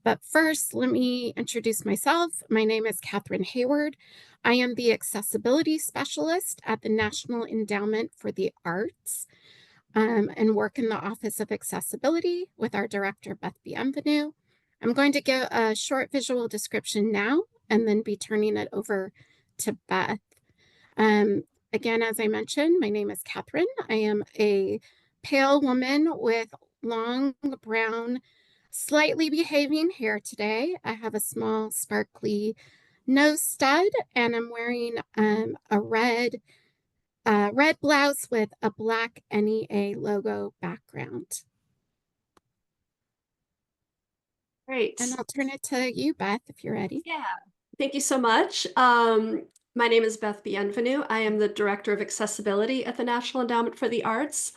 But first, let me introduce myself. My name is Katharine Hayward. I am the Accessibility Specialist at the National Endowment for the Arts and work in the Office of Accessibility with our director, Beth Bienvenu. I'm going to give a short visual description now and then be turning it over to Beth. Again, as I mentioned, my name is Katharine. I am a pale woman with long brown, slightly behaving hair today. I have a small sparkly nose stud and I'm wearing a red blouse with a black NEA logo background. Great. And I'll turn it to you, Beth, if you're ready. Yeah, thank you so much. My name is Beth Bienvenu. I am the Director of Accessibility at the National Endowment for the Arts.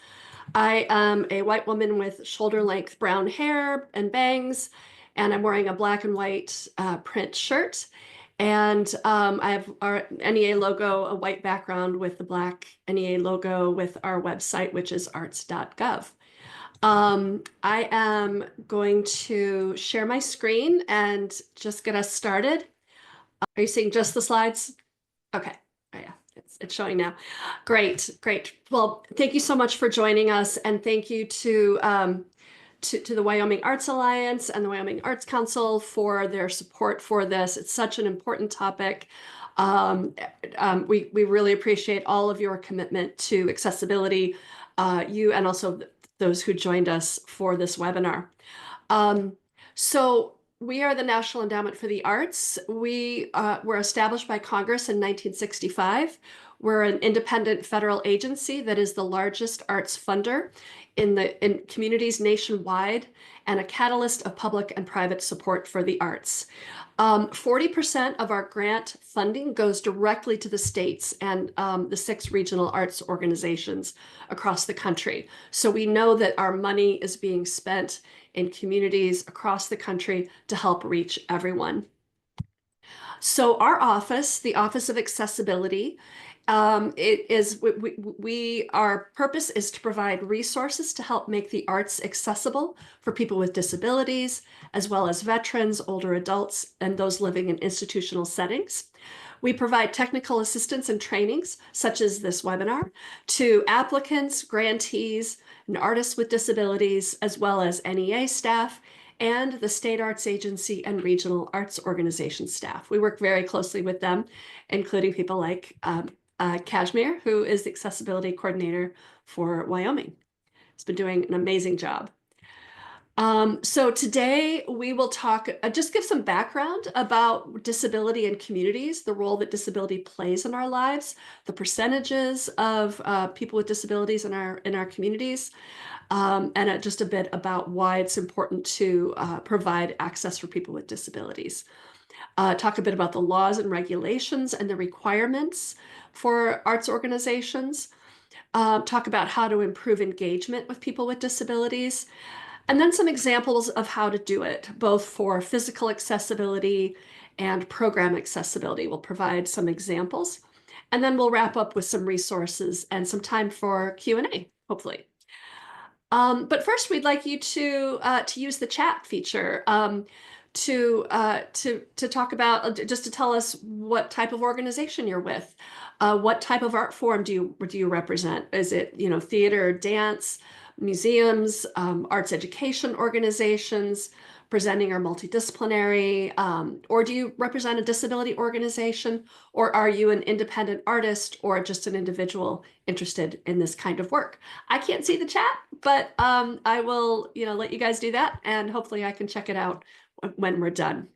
I am a white woman with shoulder-length brown hair and bangs, and I'm wearing a black and white print shirt. And I have our NEA logo, a white background with the black NEA logo with our website, which is arts.gov. I am going to share my screen and just get us started. Are you seeing just the slides? Okay. Oh, yeah, it's showing now. Great, great. Well, thank you so much for joining us, and thank you to the Wyoming Arts Alliance and the Wyoming Arts Council for their support for this. It's such an important topic. We really appreciate all of your commitment to accessibility, you and also those who joined us for this webinar. So we are the National Endowment for the Arts. We were established by Congress in 1965. We're an independent federal agency that is the largest arts funder in communities nationwide and a catalyst of public and private support for the arts. 40% of our grant funding goes directly to the states and the 6 regional arts organizations across the country. So we know that our money is being spent in communities across the country to help reach everyone. So our office, the Office of Accessibility, our purpose is to provide resources to help make the arts accessible for people with disabilities, as well as veterans, older adults, and those living in institutional settings. We provide technical assistance and trainings, such as this webinar, to applicants, grantees, and artists with disabilities, as well as NEA staff, and the State Arts Agency and regional arts organization staff. We work very closely with them, including people like Cashmere, who is the accessibility coordinator for Wyoming. He's been doing an amazing job. So today we will talk, just give some background about disability in communities, the role that disability plays in our lives, the percentages of people with disabilities in our communities, and just a bit about why it's important to provide access for people with disabilities. Talk a bit about the laws and regulations and the requirements for arts organizations. Talk about how to improve engagement with people with disabilities. And then some examples of how to do it, both for physical accessibility and program accessibility. We'll provide some examples. And then we'll wrap up with some resources and some time for Q&A, hopefully. But first, we'd like you to use the chat feature to talk about, just to tell us what type of organization you're with. What type of art form do you represent? Is it, theater, dance, museums, arts education organizations, presenting or multidisciplinary, or do you represent a disability organization, or are you an independent artist or just an individual interested in this kind of work? I can't see the chat, but I will, let you guys do that, and hopefully I can check it out when we're done.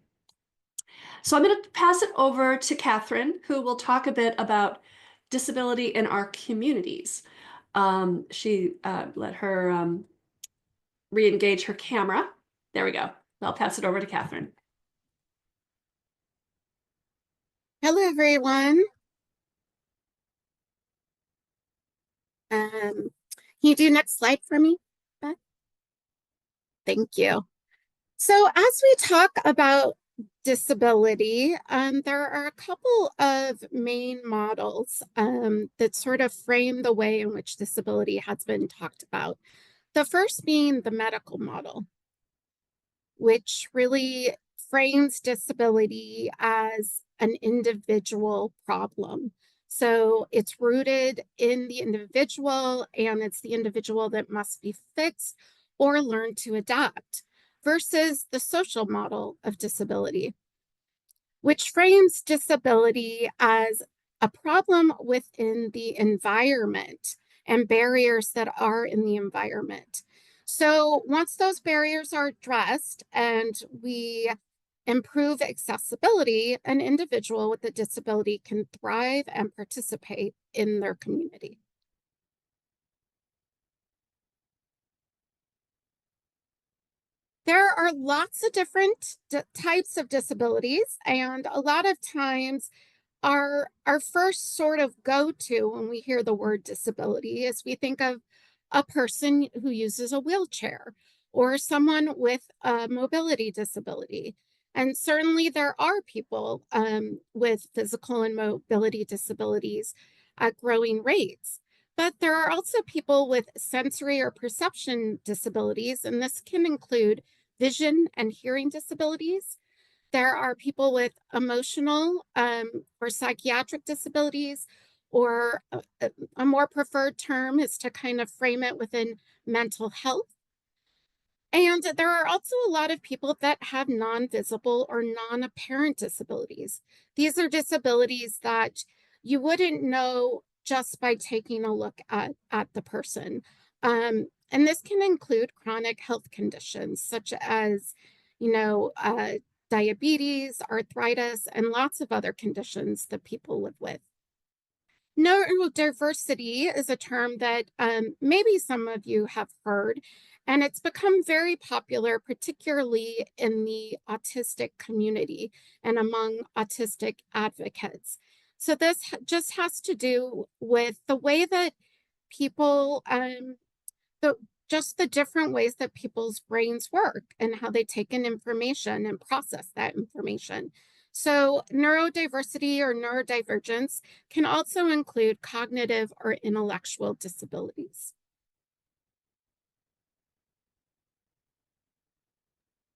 So I'm going to pass it over to Katharine, who will talk a bit about disability in our communities. She let her re-engage her camera. There we go. I'll pass it over to Katharine. Hello, everyone. Can you do next slide for me, Beth? Thank you. So as we talk about disability, there are a couple of main models that sort of frame the way in which disability has been talked about. The first being the medical model. which really frames disability as an individual problem. So it's rooted in the individual, and it's the individual that must be fixed or learn to adapt, versus the social model of disability, which frames disability as a problem within the environment and barriers that are in the environment. So once those barriers are addressed and we improve accessibility, an individual with a disability can thrive and participate in their community. There are lots of different types of disabilities, and a lot of times our first sort of go-to when we hear the word disability is we think of a person who uses a wheelchair or someone with a mobility disability. And certainly there are people with physical and mobility disabilities at growing rates. But there are also people with sensory or perception disabilities, and this can include vision and hearing disabilities. There are people with emotional or psychiatric disabilities, or a more preferred term is to kind of frame it within mental health. And there are also a lot of people that have non-visible or non-apparent disabilities. These are disabilities that you wouldn't know just by taking a look at the person. And this can include chronic health conditions such as, you know, diabetes, arthritis, and lots of other conditions that people live with. Neurodiversity is a term that maybe some of you have heard, and it's become very popular, particularly in the autistic community and among autistic advocates. So this just has to do with the way that people, the, just the different ways that people's brains work and how they take in information and process that information. So neurodiversity or neurodivergence can also include cognitive or intellectual disabilities.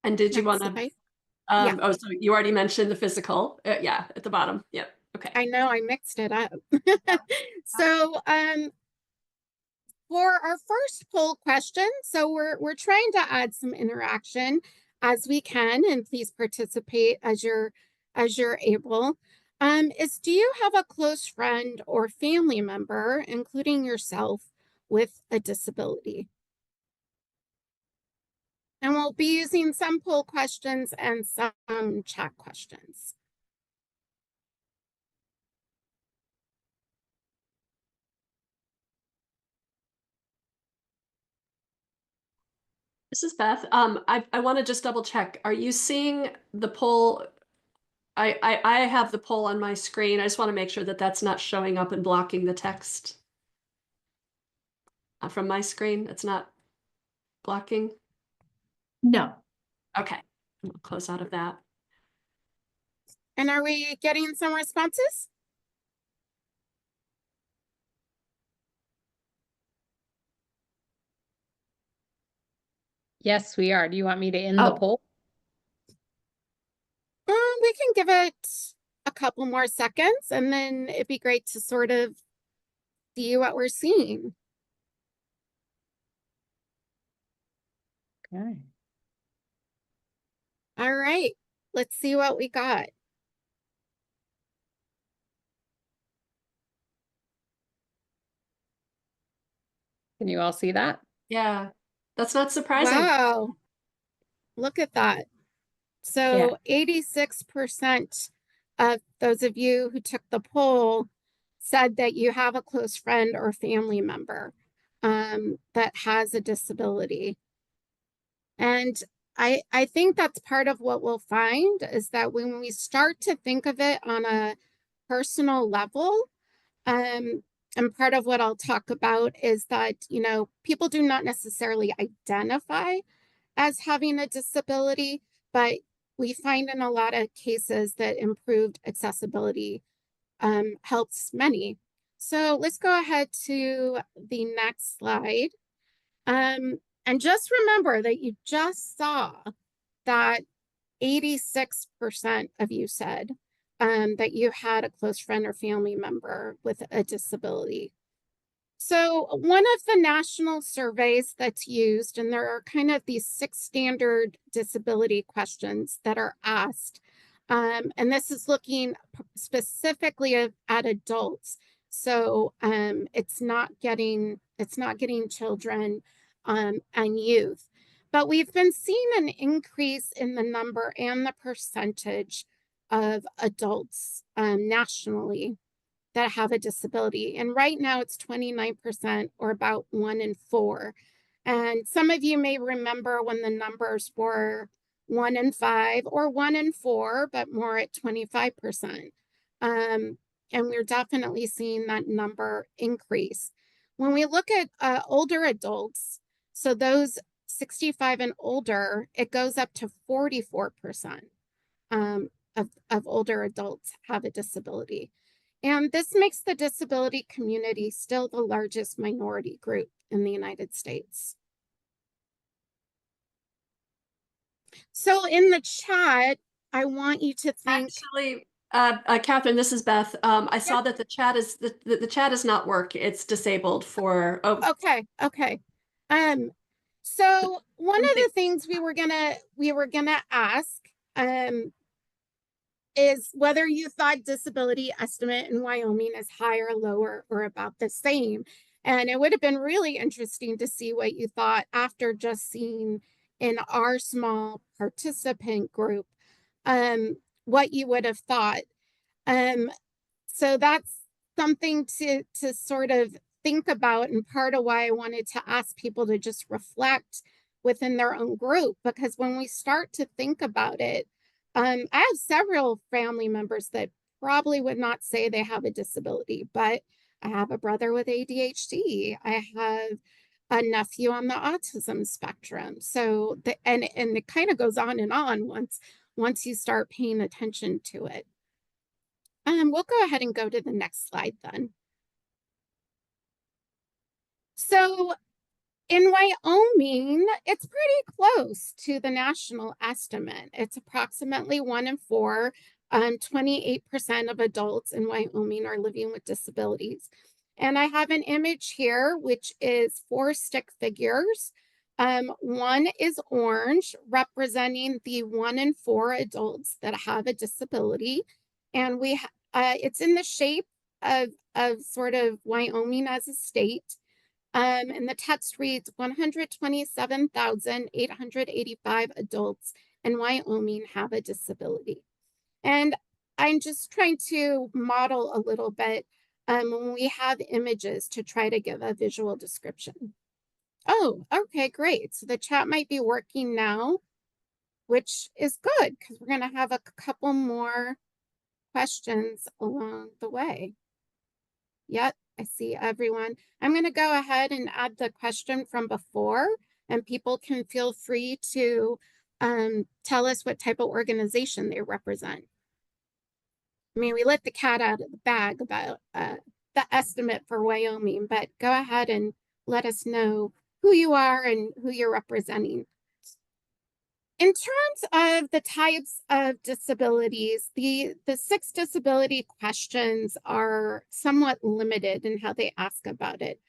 And did you want Next to, slide. Yeah, oh, so you already mentioned the physical. Yeah, at the bottom. Yep. Okay. I know I mixed it up. So for our first poll question, so we're trying to add some interaction as we can, and please participate as you're able. Is, do you have a close friend or family member, including yourself, with a disability? And we'll be using some poll questions and some chat questions. This is Beth. I want to just double check. Are you seeing the poll? I have the poll on my screen. I just want to make sure that that's not showing up and blocking the text from my screen. It's not blocking. No. Okay, we'll close out of that. And are we getting some responses? Yes, we are. Do you want me to end the poll? We can give it a couple more seconds, and then it'd be great to sort of see what we're seeing. Okay. All right, let's see what we got. Can you all see that? Yeah, that's not surprising. Wow, look at that. So 86% of those of you who took the poll said that you have a close friend or family member that has a disability. And I think that's part of what we'll find is that when we start to think of it on a personal level, and part of what I'll talk about is that, you know, people do not necessarily identify as having a disability, but we find in a lot of cases that improved accessibility helps many. So let's go ahead to the next slide. And just remember that you just saw that 86% of you said that you had a close friend or family member with a disability. So one of the national surveys that's used, and there are kind of these 6 standard disability questions that are asked, and this is looking specifically at adults. So it's not getting children and youth. But we've been seeing an increase in the number and the percentage of adults nationally that have a disability. And right now it's 29%, or about 1 in 4. And some of you may remember when the numbers were 1 in 5 or 1 in 4, but more at 25%. And we're definitely seeing that number increase. When we look at older adults, so those 65 and older, it goes up to 44% of older adults have a disability. And this makes the disability community still the largest minority group in the United States. So in the chat, I want you to think. Actually, Katharine, this is Beth. I saw that the chat is the chat does not work. It's disabled for. Oh. Okay. So one of the things we were gonna ask is whether you thought disability estimate in Wyoming is higher, lower, or about the same. And it would have been really interesting to see what you thought after just seeing in our small participant group, what you would have thought. So that's something to sort of think about, and part of why I wanted to ask people to just reflect within their own group, because when we start to think about it, I have several family members that probably would not say they have a disability, but I have a brother with ADHD. I have a nephew on the autism spectrum. So and it kind of goes on and on once you start paying attention to it. We'll go ahead and go to the next slide then. So in Wyoming, it's pretty close to the national estimate. It's approximately 1 in 4. 28% of adults in Wyoming are living with disabilities. And I have an image here, which is 4 stick figures. One is orange, representing the 1 in 4 adults that have a disability. And it's in the shape of sort of Wyoming as a state. And the text reads 127,885 adults in Wyoming have a disability. And I'm just trying to model a little bit when we have images to try to give a visual description. Oh, okay, great. So the chat might be working now, which is good because we're going to have a couple more questions along the way. Yep, I see everyone. I'm going to go ahead and add the question from before, and people can feel free to tell us what type of organization they represent. I mean, we let the cat out of the bag about the estimate for Wyoming, but go ahead and let us know who you are and who you're representing. In terms of the types of disabilities, the 6 disability questions are somewhat limited in how they ask about it.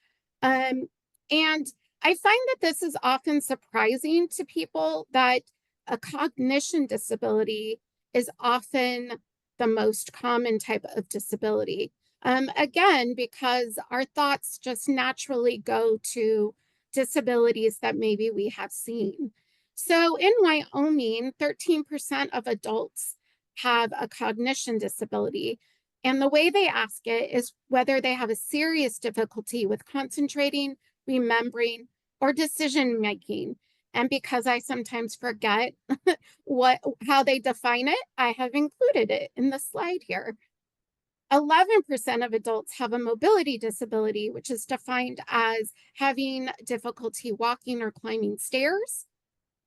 And I find that this is often surprising to people, that a cognition disability is often the most common type of disability. Again, because our thoughts just naturally go to disabilities that maybe we have seen. So in Wyoming, 13% of adults have a cognition disability. And the way they ask it is whether they have a serious difficulty with concentrating, remembering, or decision making. And because I sometimes forget how they define it, I have included it in the slide here. 11% of adults have a mobility disability, which is defined as having difficulty walking or climbing stairs.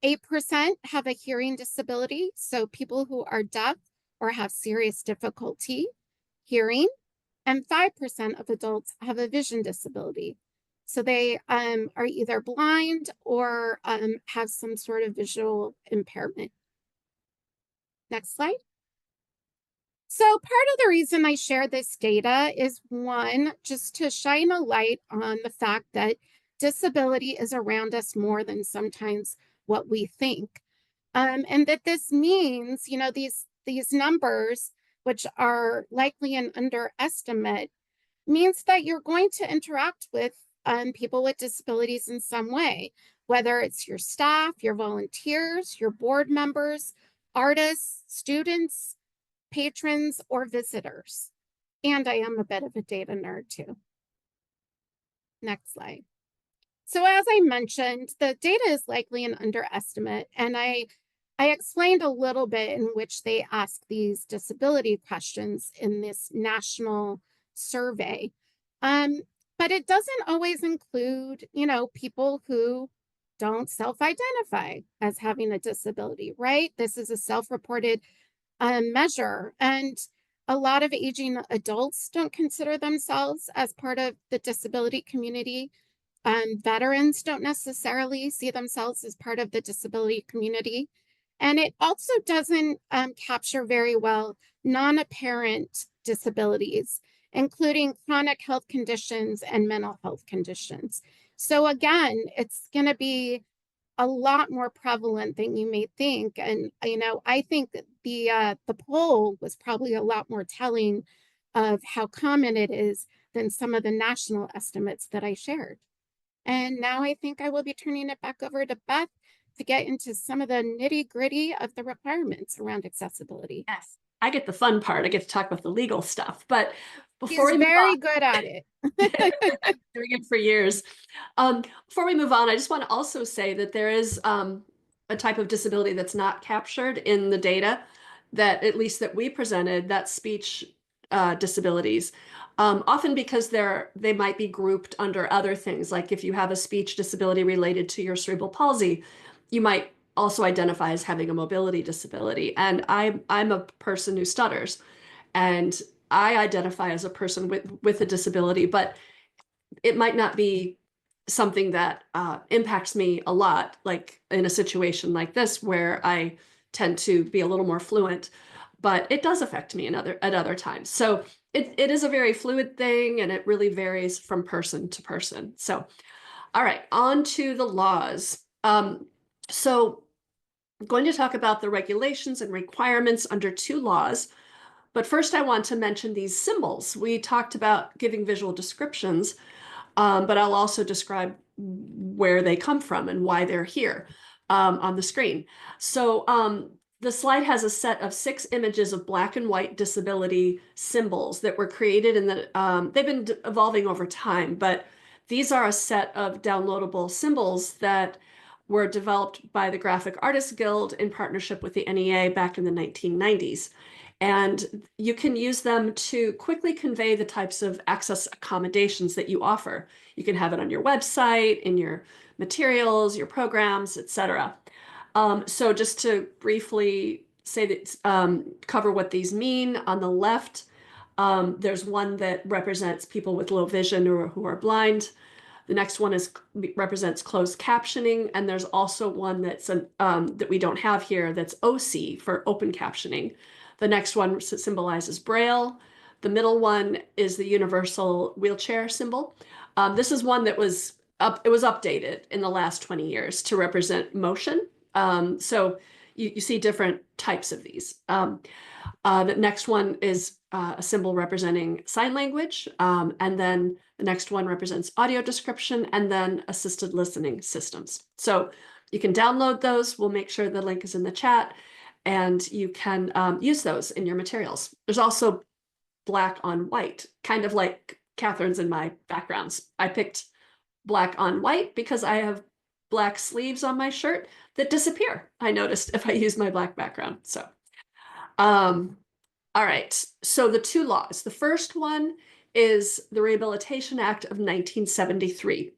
8% have a hearing disability, so people who are deaf or have serious difficulty hearing. And 5% of adults have a vision disability. So they are either blind or have some sort of visual impairment. Next slide. So part of the reason I share this data is, one, just to shine a light on the fact that disability is around us more than sometimes what we think. And that this means, you know, these numbers, which are likely an underestimate, means that you're going to interact with people with disabilities in some way, whether it's your staff, your volunteers, your board members, artists, students, patrons, or visitors. And I am a bit of a data nerd too. Next slide. So as I mentioned, the data is likely an underestimate, and I explained a little bit in which they ask these disability questions in this national survey. But it doesn't always include, you know, people who don't self-identify as having a disability, right? This is a self-reported measure, and a lot of aging adults don't consider themselves as part of the disability community. Veterans don't necessarily see themselves as part of the disability community. And it also doesn't capture very well non-apparent disabilities, including chronic health conditions and mental health conditions. So again, it's going to be a lot more prevalent than you may think. And, you know, I think that the poll was probably a lot more telling of how common it is than some of the national estimates that I shared. And now I think I will be turning it back over to Beth to get into some of the nitty gritty of the requirements around accessibility. Yes, I get the fun part. I get to talk about the legal stuff. But before He's we move very on, good at it. doing it for years. Before we move on, I just want to also say that there is a type of disability that's not captured in the data, that at least that we presented, that's speech disabilities. Often because they might be grouped under other things, like if you have a speech disability related to your cerebral palsy, you might also identify as having a mobility disability. And I'm a person who stutters, and I identify as a person with a disability, but it might not be something that impacts me a lot, like in a situation like this where I tend to be a little more fluent, but it does affect me at other times. So it is a very fluid thing, and it really varies from person to person. So, all right, on to the laws. So I'm going to talk about the regulations and requirements under two laws. But first, I want to mention these symbols. We talked about giving visual descriptions, but I'll also describe where they come from and why they're here on the screen. So the slide has a set of 6 images of black and white disability symbols that were created, and they've been evolving over time, but these are a set of downloadable symbols that were developed by the Graphic Artists Guild in partnership with the NEA back in the 1990s. And you can use them to quickly convey the types of access accommodations that you offer. You can have it on your website, in your materials, your programs, etc. So just to briefly say that, cover what these mean. On the left, there's one that represents people with low vision or who are blind. The next one represents closed captioning, and there's also one that's that we don't have here, that's OC for open captioning. The next one symbolizes Braille. The middle one is the universal wheelchair symbol. This is one that it was updated in the last 20 years to represent motion. So you see different types of these. The next one is a symbol representing sign language, and then the next one represents audio description, and then assisted listening systems. So you can download those. We'll make sure the link is in the chat, and you can use those in your materials. There's also black on white, kind of like Katharine's and my backgrounds. I picked black on white because I have black sleeves on my shirt that disappear, I noticed, if I use my black background. So all right, so the two laws. The first one is the Rehabilitation Act of 1973.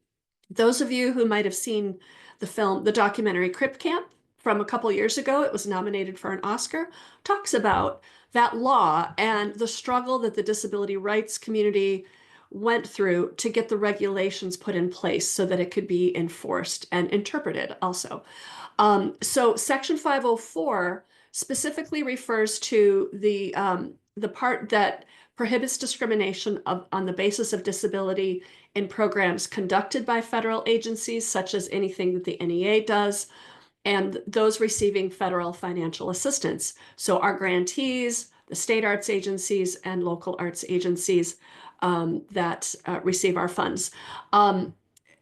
Those of you who might have seen the documentary Crip Camp from a couple years ago, it was nominated for an Oscar, talks about that law and the struggle that the disability rights community went through to get the regulations put in place so that it could be enforced and interpreted also. So Section 504 specifically refers to the part that prohibits discrimination on the basis of disability in programs conducted by federal agencies, such as anything that the NEA does, and those receiving federal financial assistance. So our grantees, the state arts agencies, and local arts agencies that receive our funds.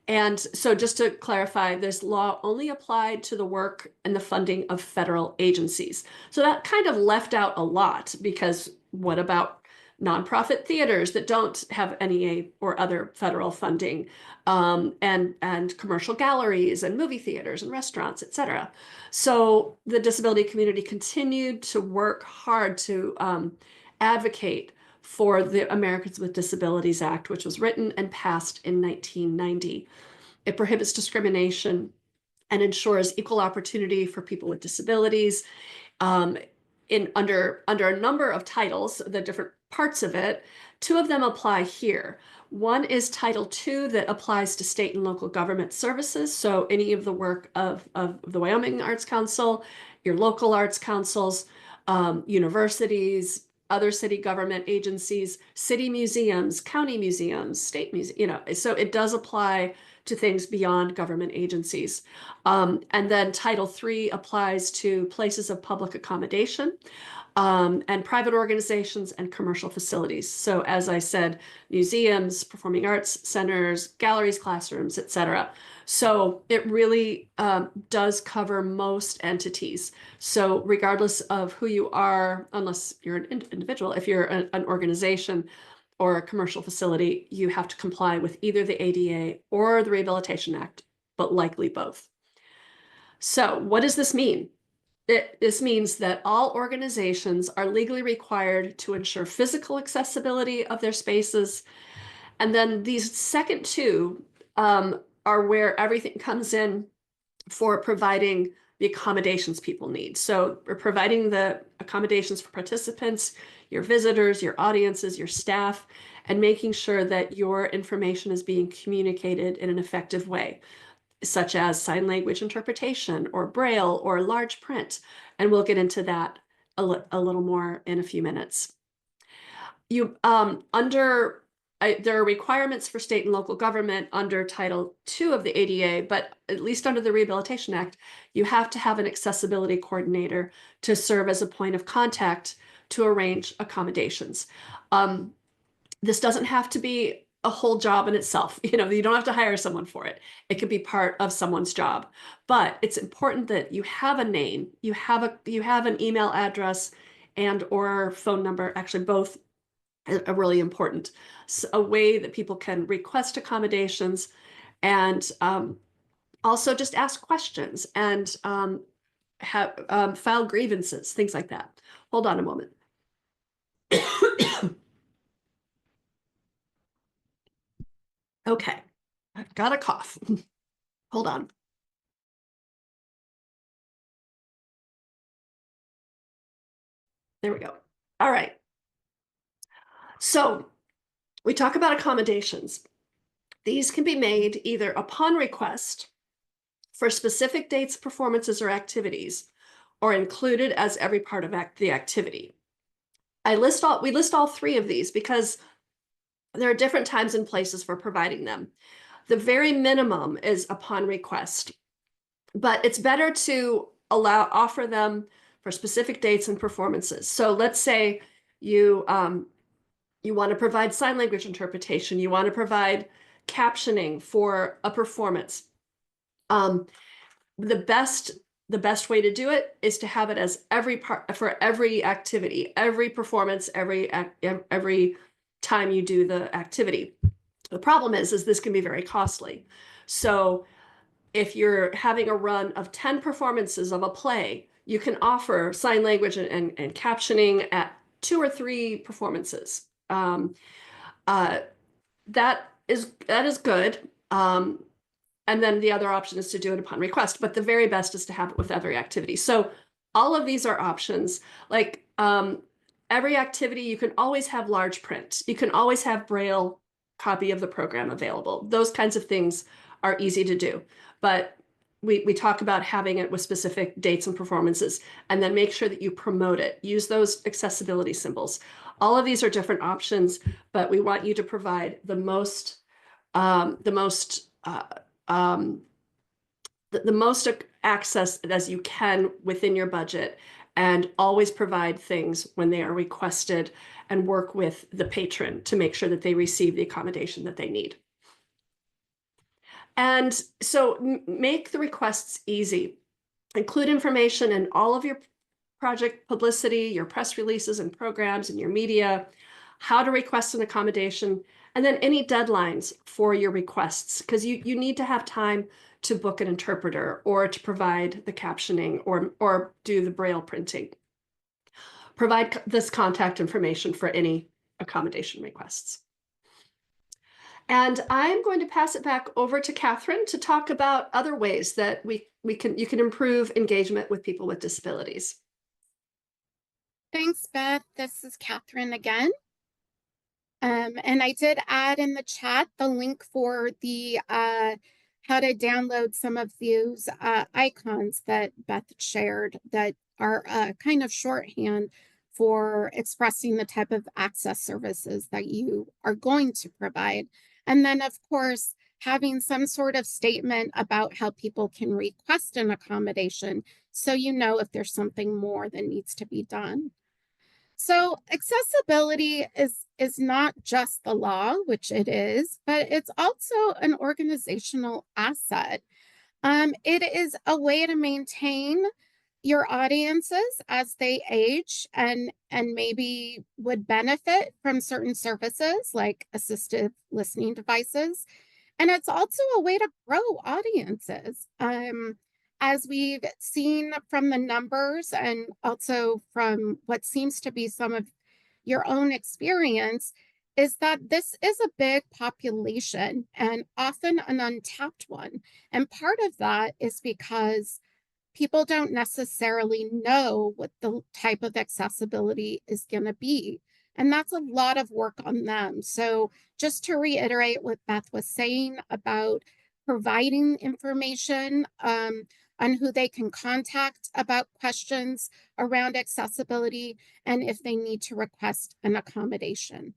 And so just to clarify, this law only applied to the work and the funding of federal agencies. So that kind of left out a lot, because what about nonprofit theaters that don't have NEA or other federal funding, and commercial galleries and movie theaters and restaurants, et cetera. So the disability community continued to work hard to advocate for the Americans with Disabilities Act, which was written and passed in 1990. It prohibits discrimination and ensures equal opportunity for people with disabilities under a number of titles, the different parts of it. Two of them apply here. One is Title II that applies to state and local government services. So any of the work of the Wyoming Arts Council, your local arts councils, universities, other city government agencies, city museums, county museums, state museums, so it does apply to things beyond government agencies. And then Title III applies to places of public accommodation, and private organizations and commercial facilities. So as I said, museums, performing arts centers, galleries, classrooms, et cetera. So it really does cover most entities. So regardless of who you are, unless you're an individual, if you're an organization or a commercial facility, you have to comply with either the ADA or the Rehabilitation Act, but likely both. So what does this mean? This means that all organizations are legally required to ensure physical accessibility of their spaces. And then these second two are where everything comes in for providing the accommodations people need. So we're providing the accommodations for participants, your visitors, your audiences, your staff, and making sure that your information is being communicated in an effective way, such as sign language interpretation or Braille or large print. And we'll get into that a little more in a few minutes. There are requirements for state and local government under Title II of the ADA, but at least under the Rehabilitation Act, you have to have an accessibility coordinator to serve as a point of contact to arrange accommodations. This doesn't have to be a whole job in itself. You don't have to hire someone for it. It could be part of someone's job, but it's important that you have a name, you have an email address and or phone number. Actually, both are really important. So a way that people can request accommodations and also just ask questions and file grievances, things like that. Hold on a moment. Okay, I've got a cough. Hold on. There we go. All right. So we talk about accommodations. These can be made either upon request for specific dates, performances, or activities, or included as every part of the activity. We list all three of these because there are different times and places for providing them. The very minimum is upon request, but it's better to offer them for specific dates and performances. So let's say you want to provide sign language interpretation, you want to provide captioning for a performance. The best way to do it is to have it as every part for every activity, every performance, every time you do the activity. The problem is this can be very costly. So if you're having a run of 10 performances of a play, you can offer sign language and captioning at 2 or 3 performances. That is good. And then the other option is to do it upon request, but the very best is to have it with every activity. So all of these are options. Like every activity, you can always have large print. You can always have Braille copy of the program available. Those kinds of things are easy to do, but we talk about having it with specific dates and performances, and then make sure that you promote it. Use those accessibility symbols. All of these are different options, but we want you to provide the most access as you can within your budget, and always provide things when they are requested, and work with the patron to make sure that they receive the accommodation that they need. And so make the requests easy. Include information in all of your project publicity, your press releases and programs and your media, how to request an accommodation, and then any deadlines for your requests, because you need to have time to book an interpreter or to provide the captioning or do the Braille printing. Provide this contact information for any accommodation requests. And I'm going to pass it back over to Katharine to talk about other ways that you can improve engagement with people with disabilities. Thanks, Beth. This is Katharine again. And I did add in the chat the link for the how to download some of those icons that Beth shared that are kind of shorthand for expressing the type of access services that you are going to provide. And then, of course, having some sort of statement about how people can request an accommodation so you know if there's something more that needs to be done. So accessibility is not just the law, which it is, but it's also an organizational asset. It is a way to maintain your audiences as they age and maybe would benefit from certain services like assistive listening devices. And it's also a way to grow audiences. As we've seen from the numbers and also from what seems to be some of your own experience, is that this is a big population and often an untapped one. And part of that is because people don't necessarily know what the type of accessibility is going to be. And that's a lot of work on them. So just to reiterate what Beth was saying about providing information on who they can contact about questions around accessibility and if they need to request an accommodation.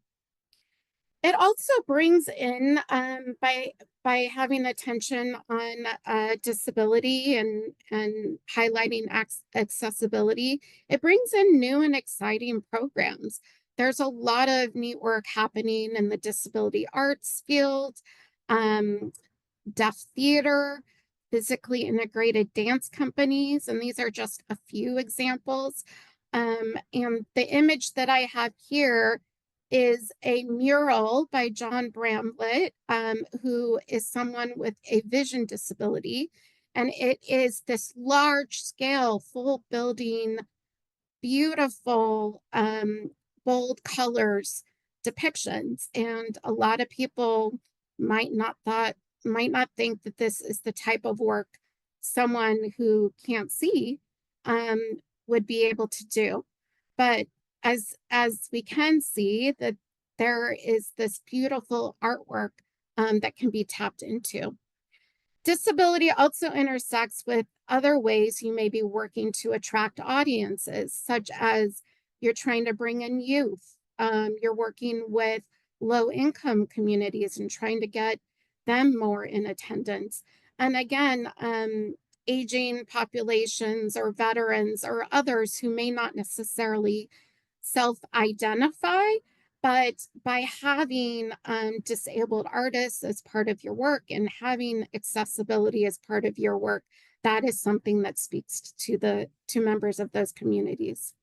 It also brings in, by having attention on disability and highlighting accessibility, it brings in new and exciting programs. There's a lot of neat work happening in the disability arts field, deaf theater, physically integrated dance companies, and these are just a few examples. And the image that I have here is a mural by John Bramlett, who is someone with a vision disability. And it is this large scale, full building, beautiful, bold colors depictions. And a lot of people might not think that this is the type of work someone who can't see would be able to do. But as we can see, that there is this beautiful artwork that can be tapped into. Disability also intersects with other ways you may be working to attract audiences, such as you're trying to bring in youth, you're working with low-income communities and trying to get them more in attendance. And again, aging populations or veterans or others who may not necessarily self-identify, but by having disabled artists as part of your work and having accessibility as part of your work, that is something that speaks to members of those communities.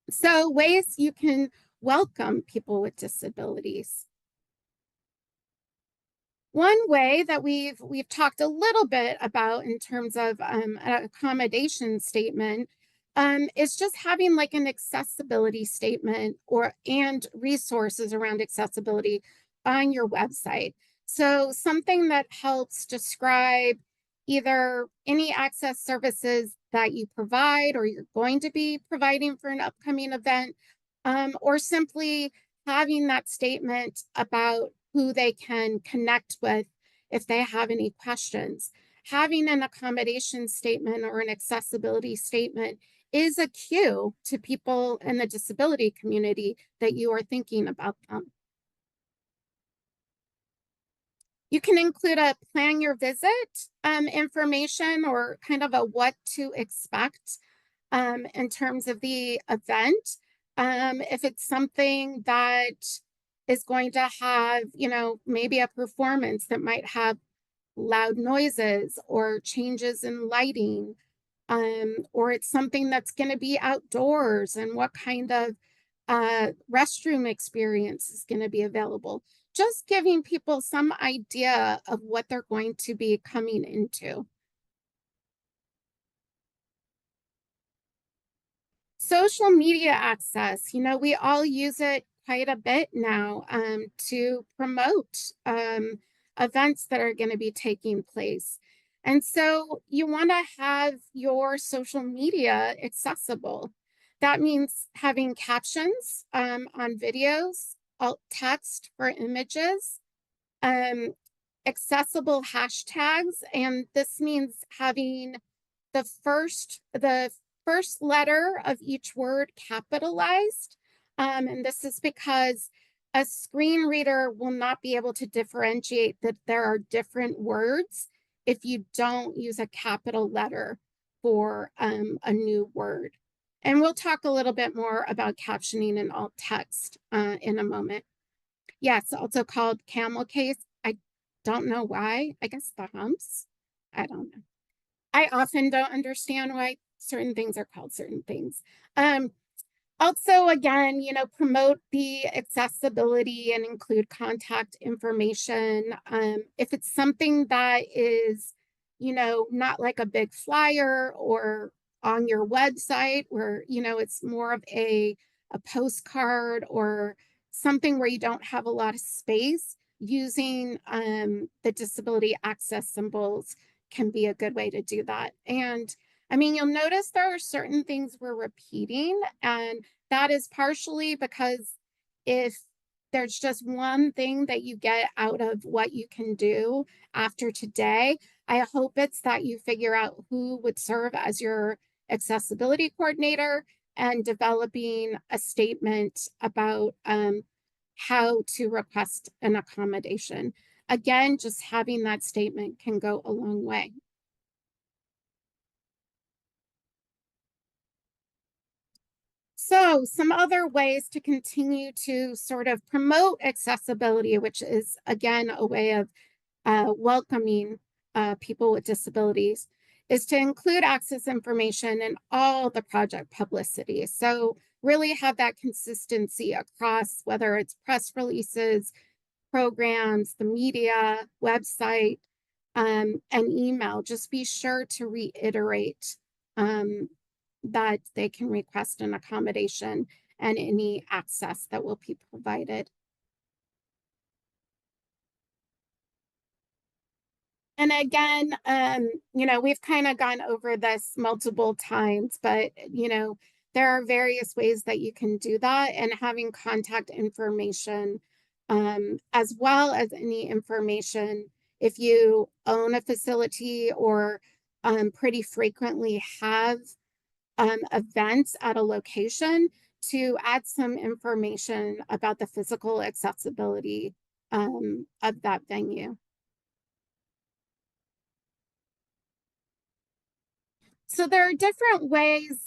So ways you can welcome people with disabilities. One way that we've talked a little bit about in terms of an accommodation statement is just having like an accessibility statement and resources around accessibility on your website. So something that helps describe either any access services that you provide or you're going to be providing for an upcoming event, or simply having that statement about who they can connect with if they have any questions. Having an accommodation statement or an accessibility statement is a cue to people in the disability community that you are thinking about them. You can include a plan your visit information or kind of a what to expect in terms of the event. If it's something that is going to have, maybe a performance that might have loud noises or changes in lighting, or it's something that's going to be outdoors and what kind of restroom experience is going to be available. Just giving people some idea of what they're going to be coming into. Social media access, we all use it quite a bit now to promote events that are going to be taking place. And so you want to have your social media accessible. That means having captions on videos, alt text for images, accessible hashtags, and this means having the first letter of each word capitalized. And this is because a screen reader will not be able to differentiate that there are different words if you don't use a capital letter for a new word. And we'll talk a little bit more about captioning and alt text in a moment. Yes, also called camel case. I don't know why. I guess the humps. I don't know. I often don't understand why certain things are called certain things. Also, again, promote the accessibility and include contact information. If it's something that is, not like a big flyer or on your website where, it's more of a postcard or something where you don't have a lot of space, using the disability access symbols can be a good way to do that. And you'll notice there are certain things we're repeating, and that is partially because if there's just one thing that you get out of what you can do after today, I hope it's that you figure out who would serve as your accessibility coordinator and developing a statement about how to request an accommodation. Again, just having that statement can go a long way. So some other ways to continue to sort of promote accessibility, which is, again, a way of welcoming people with disabilities, is to include access information in all the project publicity. So really have that consistency across whether it's press releases, programs, the media, website, and email. Just be sure to reiterate that they can request an accommodation and any access that will be provided. And again, we've kind of gone over this multiple times, but, there are various ways that you can do that, and having contact information as well as any information if you own a facility or pretty frequently have events at a location, to add some information about the physical accessibility of that venue. So there are different ways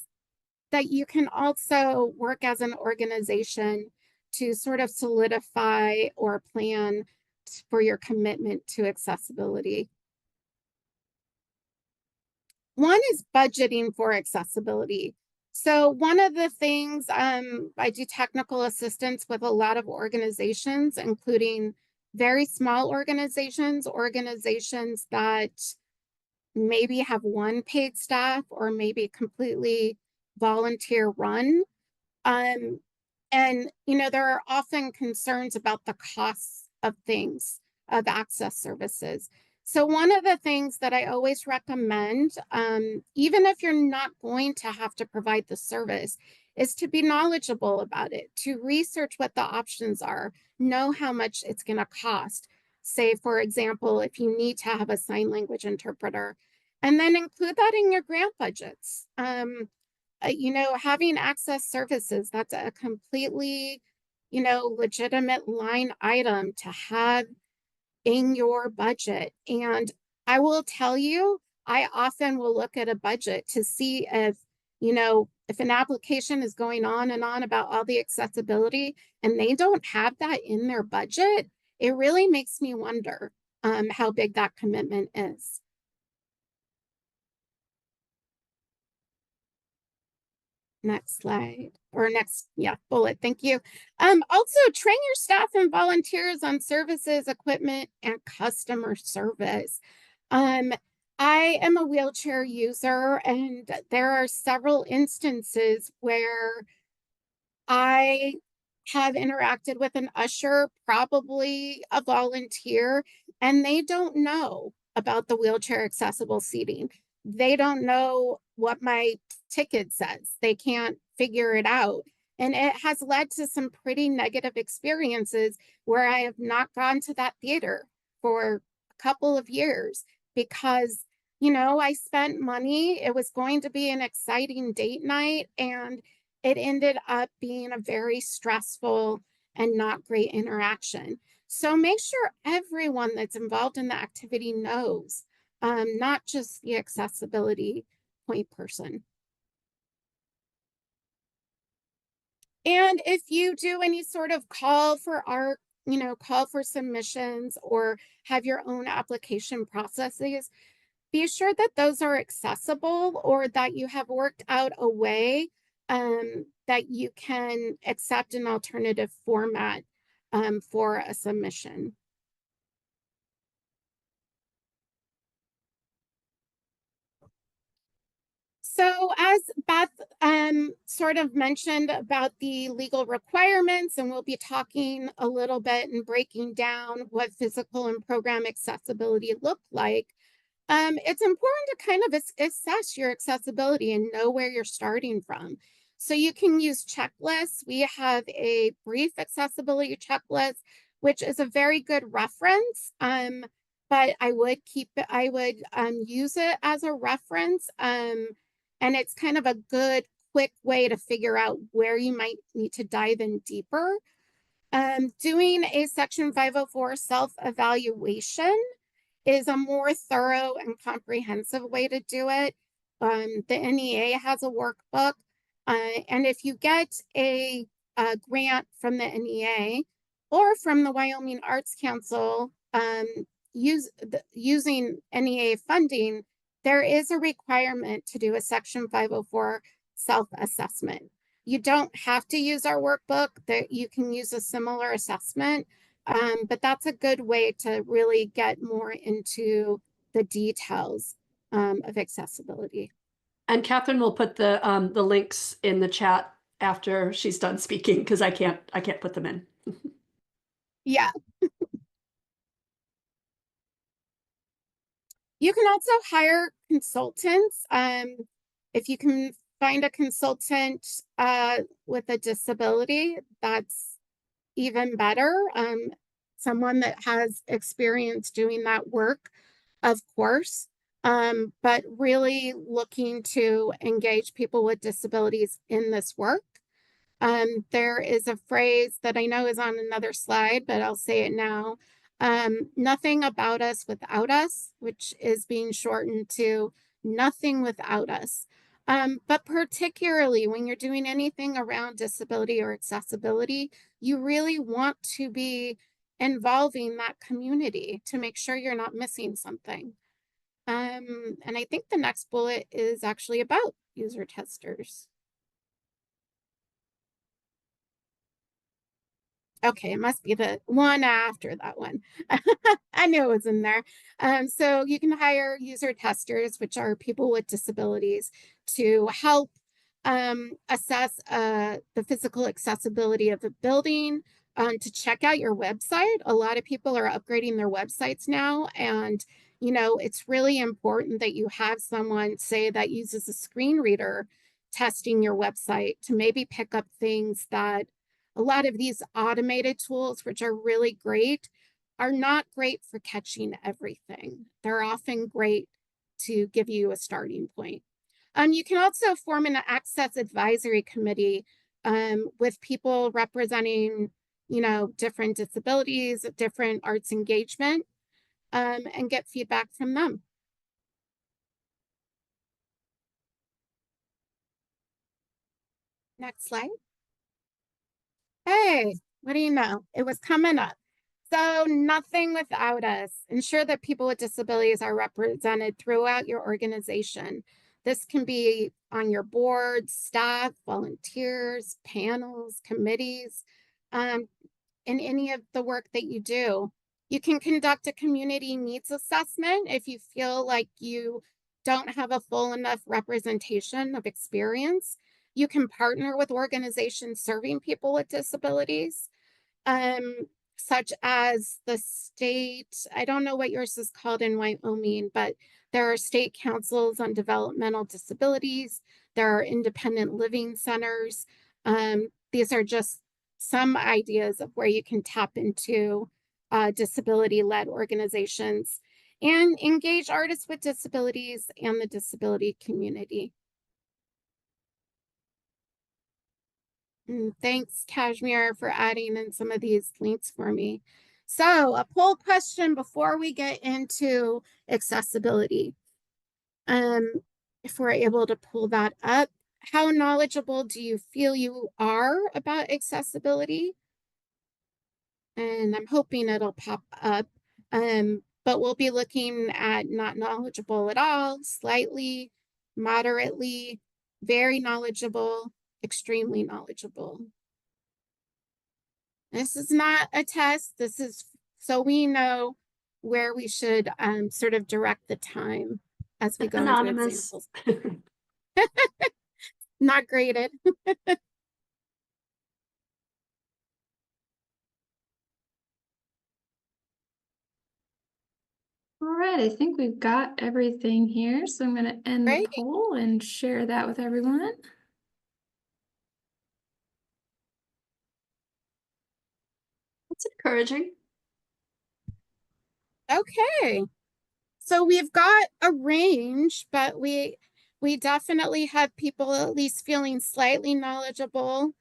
that you can also work as an organization to sort of solidify or plan for your commitment to accessibility. One is budgeting for accessibility. So one of the things, I do technical assistance with a lot of organizations, including very small organizations that maybe have one paid staff or maybe completely volunteer run. And, there are often concerns about the costs of things, of access services. So one of the things that I always recommend, even if you're not going to have to provide the service, is to be knowledgeable about it, to research what the options are, know how much it's going to cost. Say, for example, if you need to have a sign language interpreter, and then include that in your grant budgets. You know, having access services, that's a completely, you know, legitimate line item to have in your budget. And I will tell you, I often will look at a budget to see if, you know, if an application is going on and on about all the accessibility and they don't have that in their budget, it really makes me wonder how big that commitment is. Next slide, or next, yeah, bullet, thank you. Also train your staff and volunteers on services, equipment, and customer service. I am a wheelchair user, and there are several instances where I have interacted with an usher, probably a volunteer, and they don't know about the wheelchair accessible seating. They don't know what my ticket says. They can't figure it out. And it has led to some pretty negative experiences where I have not gone to that theater for a couple of years because, you know, I spent money. It was going to be an exciting date night, and it ended up being a very stressful and not great interaction. So make sure everyone that's involved in the activity knows, not just the accessibility point person. And if you do any sort of call for art, you know, call for submissions or have your own application processes, be sure that those are accessible or that you have worked out a way that you can accept an alternative format for a submission. So as Beth sort of mentioned about the legal requirements, and we'll be talking a little bit and breaking down what physical and program accessibility look like, it's important to kind of assess your accessibility and know where you're starting from. So you can use checklists. We have a brief accessibility checklist, which is a very good reference. But I would use it as a reference. And it's kind of a good, quick way to figure out where you might need to dive in deeper. Doing a Section 504 self-evaluation is a more thorough and comprehensive way to do it. The NEA has a workbook, and if you get a grant from the NEA or from the Wyoming Arts Council using NEA funding, there is a requirement to do a Section 504 self-assessment. You don't have to use our workbook, that you can use a similar assessment. But that's a good way to really get more into the details of accessibility. And Katharine will put the links in the chat after she's done speaking because I can't put them in. Yeah. You can also hire consultants. If you can find a consultant with a disability, that's even better. Someone that has experience doing that work, of course, but really looking to engage people with disabilities in this work. There is a phrase that I know is on another slide, but I'll say it now. Nothing about us without us, which is being shortened to nothing without us. But particularly when you're doing anything around disability or accessibility, you really want to be involving that community to make sure you're not missing something. And I think the next bullet is actually about user testers. Okay, it must be the one after that one. I knew it was in there. So you can hire user testers, which are people with disabilities, to help assess the physical accessibility of the building, to check out your website. A lot of people are upgrading their websites now, and you know, it's really important that you have someone, say, that uses a screen reader testing your website to maybe pick up things that a lot of these automated tools, which are really great, are not great for catching everything. They're often great to give you a starting point. You can also form an access advisory committee with people representing, different disabilities, different arts engagement, and get feedback from them. Next slide. Hey, what do you know? It was coming up. So nothing without us. Ensure that people with disabilities are represented throughout your organization. This can be on your board, staff, volunteers, panels, committees, in any of the work that you do. You can conduct a community needs assessment if you feel like you don't have a full enough representation of experience. You can partner with organizations serving people with disabilities, such as the state, I don't know what yours is called in Wyoming, but there are state councils on developmental disabilities. There are independent living centers. These are just some ideas of where you can tap into disability-led organizations and engage artists with disabilities and the disability community. Thanks, Cashmere, for adding in some of these links for me. So a poll question before we get into accessibility. If we're able to pull that up, how knowledgeable do you feel you are about accessibility? And I'm hoping it'll pop up. But we'll be looking at not knowledgeable at all, slightly, moderately, very knowledgeable, extremely knowledgeable. This is not a test. This is so we know where we should sort of direct the time as we go Anonymous. into examples. Not graded. All right, I think we've got everything here. So I'm going to end the Great. poll and share that with everyone. That's encouraging. Okay. So we've got a range, but we definitely have people at least feeling slightly knowledgeable.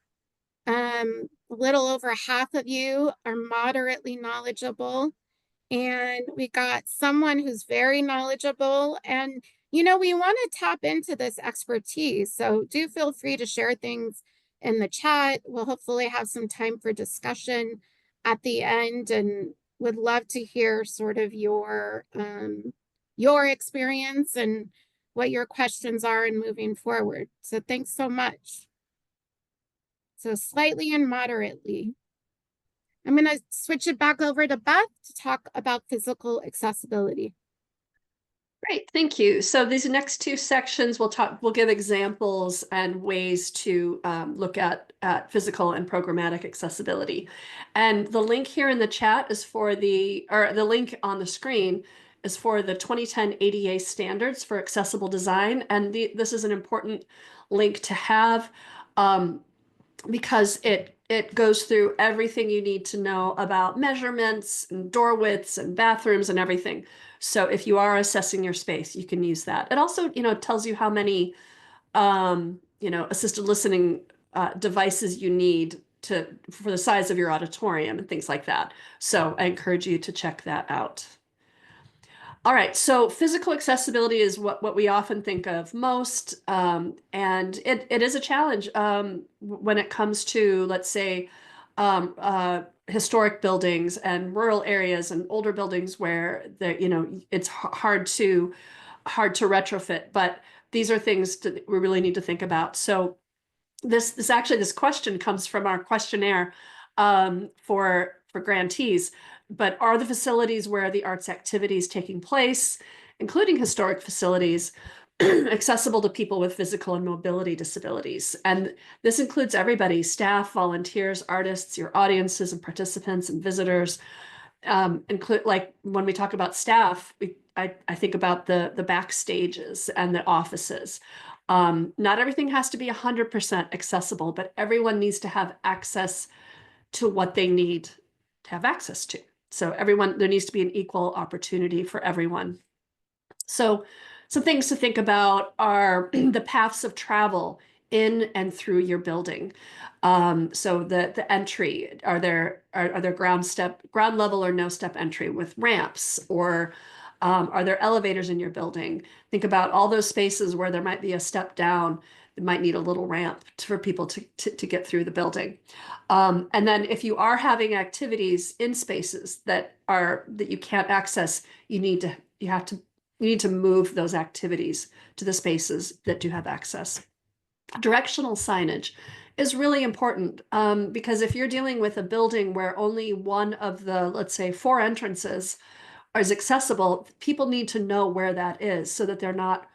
A little over half of you are moderately knowledgeable. And we got someone who's very knowledgeable. And, we want to tap into this expertise. So do feel free to share things in the chat. We'll hopefully have some time for discussion at the end and would love to hear sort of your experience and what your questions are in moving forward. So thanks so much. So slightly and moderately. I'm going to switch it back over to Beth to talk about physical accessibility. Great, thank you. So these next two sections we'll give examples and ways to look at physical and programmatic accessibility. And the link here in the chat is for the link on the screen is for the 2010 ADA standards for accessible design. And this is an important link to have because it goes through everything you need to know about measurements and door widths and bathrooms and everything. So if you are assessing your space, you can use that. It also, tells you how many, assisted listening devices you need for the size of your auditorium and things like that. So I encourage you to check that out. All right, so physical accessibility is what we often think of most, and it is a challenge when it comes to, let's say, historic buildings and rural areas and older buildings where it's hard to retrofit. But these are things that we really need to think about. So this question comes from our questionnaire for grantees. But are the facilities where the arts activity is taking place, including historic facilities, accessible to people with physical and mobility disabilities? And this includes everybody: staff, volunteers, artists, your audiences and participants and visitors. Include, like, when we talk about staff, I think about the backstages and the offices. Not everything has to be 100% accessible, but everyone needs to have access to what they need to have access to. So there needs to be an equal opportunity for everyone. So some things to think about are the paths of travel in and through your building. So the entry, are there ground level or no step entry with ramps, or are there elevators in your building? Think about all those spaces where there might be a step down that might need a little ramp for people to get through the building. And then if you are having activities in spaces that you can't access, you need to move those activities to the spaces that do have access. Directional signage is really important, because if you're dealing with a building where only one of the, let's say, 4 entrances is accessible, people need to know where that is so that they're not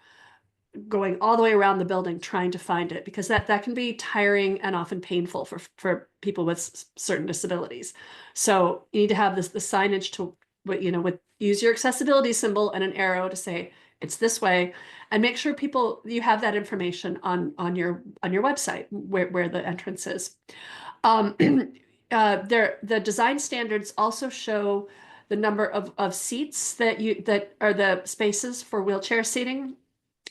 going all the way around the building trying to find it, because that can be tiring and often painful for people with certain disabilities. So you need to have the signage to, use your accessibility symbol and an arrow to say it's this way, and make sure you have that information on your website where the entrance is. The design standards also show the number of seats that are the spaces for wheelchair seating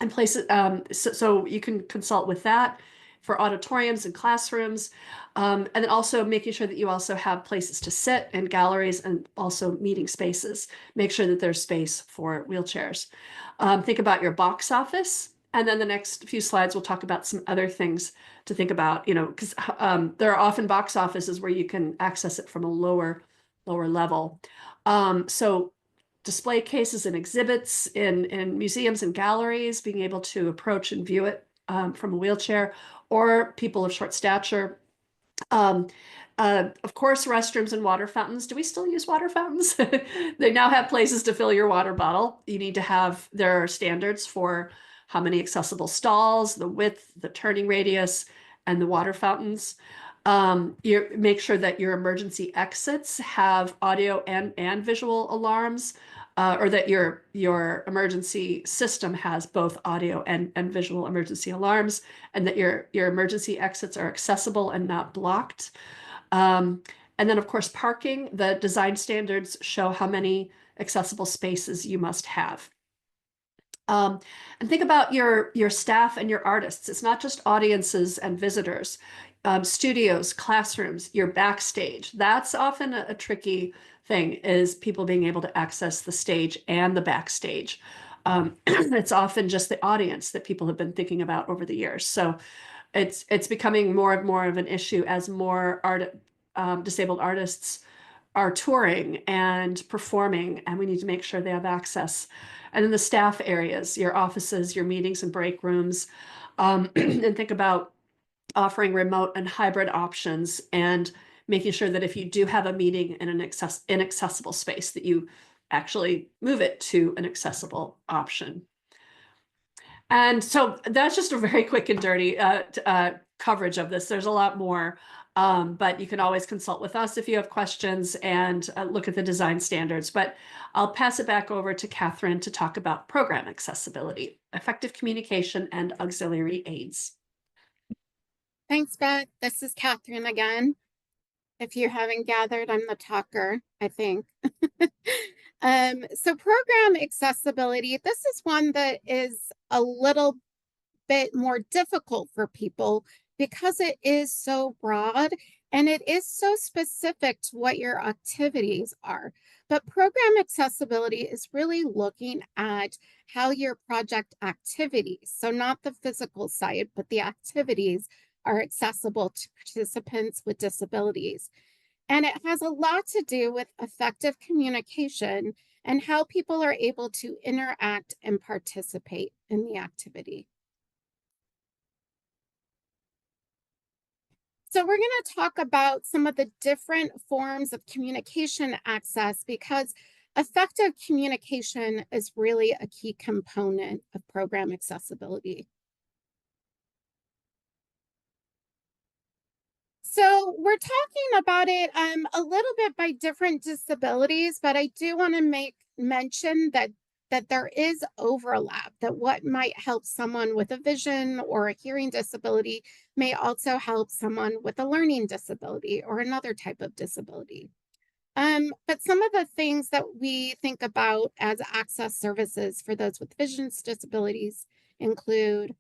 and places. So you can consult with that for auditoriums and classrooms, and then also making sure that you also have places to sit and galleries and also meeting spaces. Make sure that there's space for wheelchairs. Think about your box office. And then the next few slides, we'll talk about some other things to think about, because there are often box offices where you can access it from a lower level. So display cases and exhibits in museums and galleries, being able to approach and view it from a wheelchair, or people of short stature. Of course, restrooms and water fountains. Do we still use water fountains? They now have places to fill your water bottle. There are standards for how many accessible stalls, the width, the turning radius, and the water fountains. Make sure that your emergency exits have audio and visual alarms, or that your emergency system has both audio and visual emergency alarms, and that your emergency exits are accessible and not blocked. And then, of course, parking. The design standards show how many accessible spaces you must have. And think about your staff and your artists. It's not just audiences and visitors. Studios, classrooms, your backstage. That's often a tricky thing, is people being able to access the stage and the backstage. It's often just the audience that people have been thinking about over the years. So it's becoming more and more of an issue as more disabled artists are touring and performing, and we need to make sure they have access. And then the staff areas, your offices, your meetings and break rooms, and think about offering remote and hybrid options, and making sure that if you do have a meeting in an inaccessible space, that you actually move it to an accessible option. And so that's just a very quick and dirty coverage of this. There's a lot more, but you can always consult with us if you have questions, and look at the design standards. But I'll pass it back over to Katharine to talk about program accessibility, effective communication, and auxiliary aids. Thanks, Beth. This is Katharine again. If you haven't gathered, I'm the talker, I think. So program accessibility, this is one that is a little bit more difficult for people because it is so broad and it is so specific to what your activities are. But program accessibility is really looking at how your project activities, so not the physical side, but the activities, are accessible to participants with disabilities. And it has a lot to do with effective communication and how people are able to interact and participate in the activity. So we're going to talk about some of the different forms of communication access, because effective communication is really a key component of program accessibility. So we're talking about it a little bit by different disabilities, but I do want to make mention that that there is overlap, that what might help someone with a vision or a hearing disability may also help someone with a learning disability or another type of disability. But some of the things that we think about as access services for those with vision disabilities include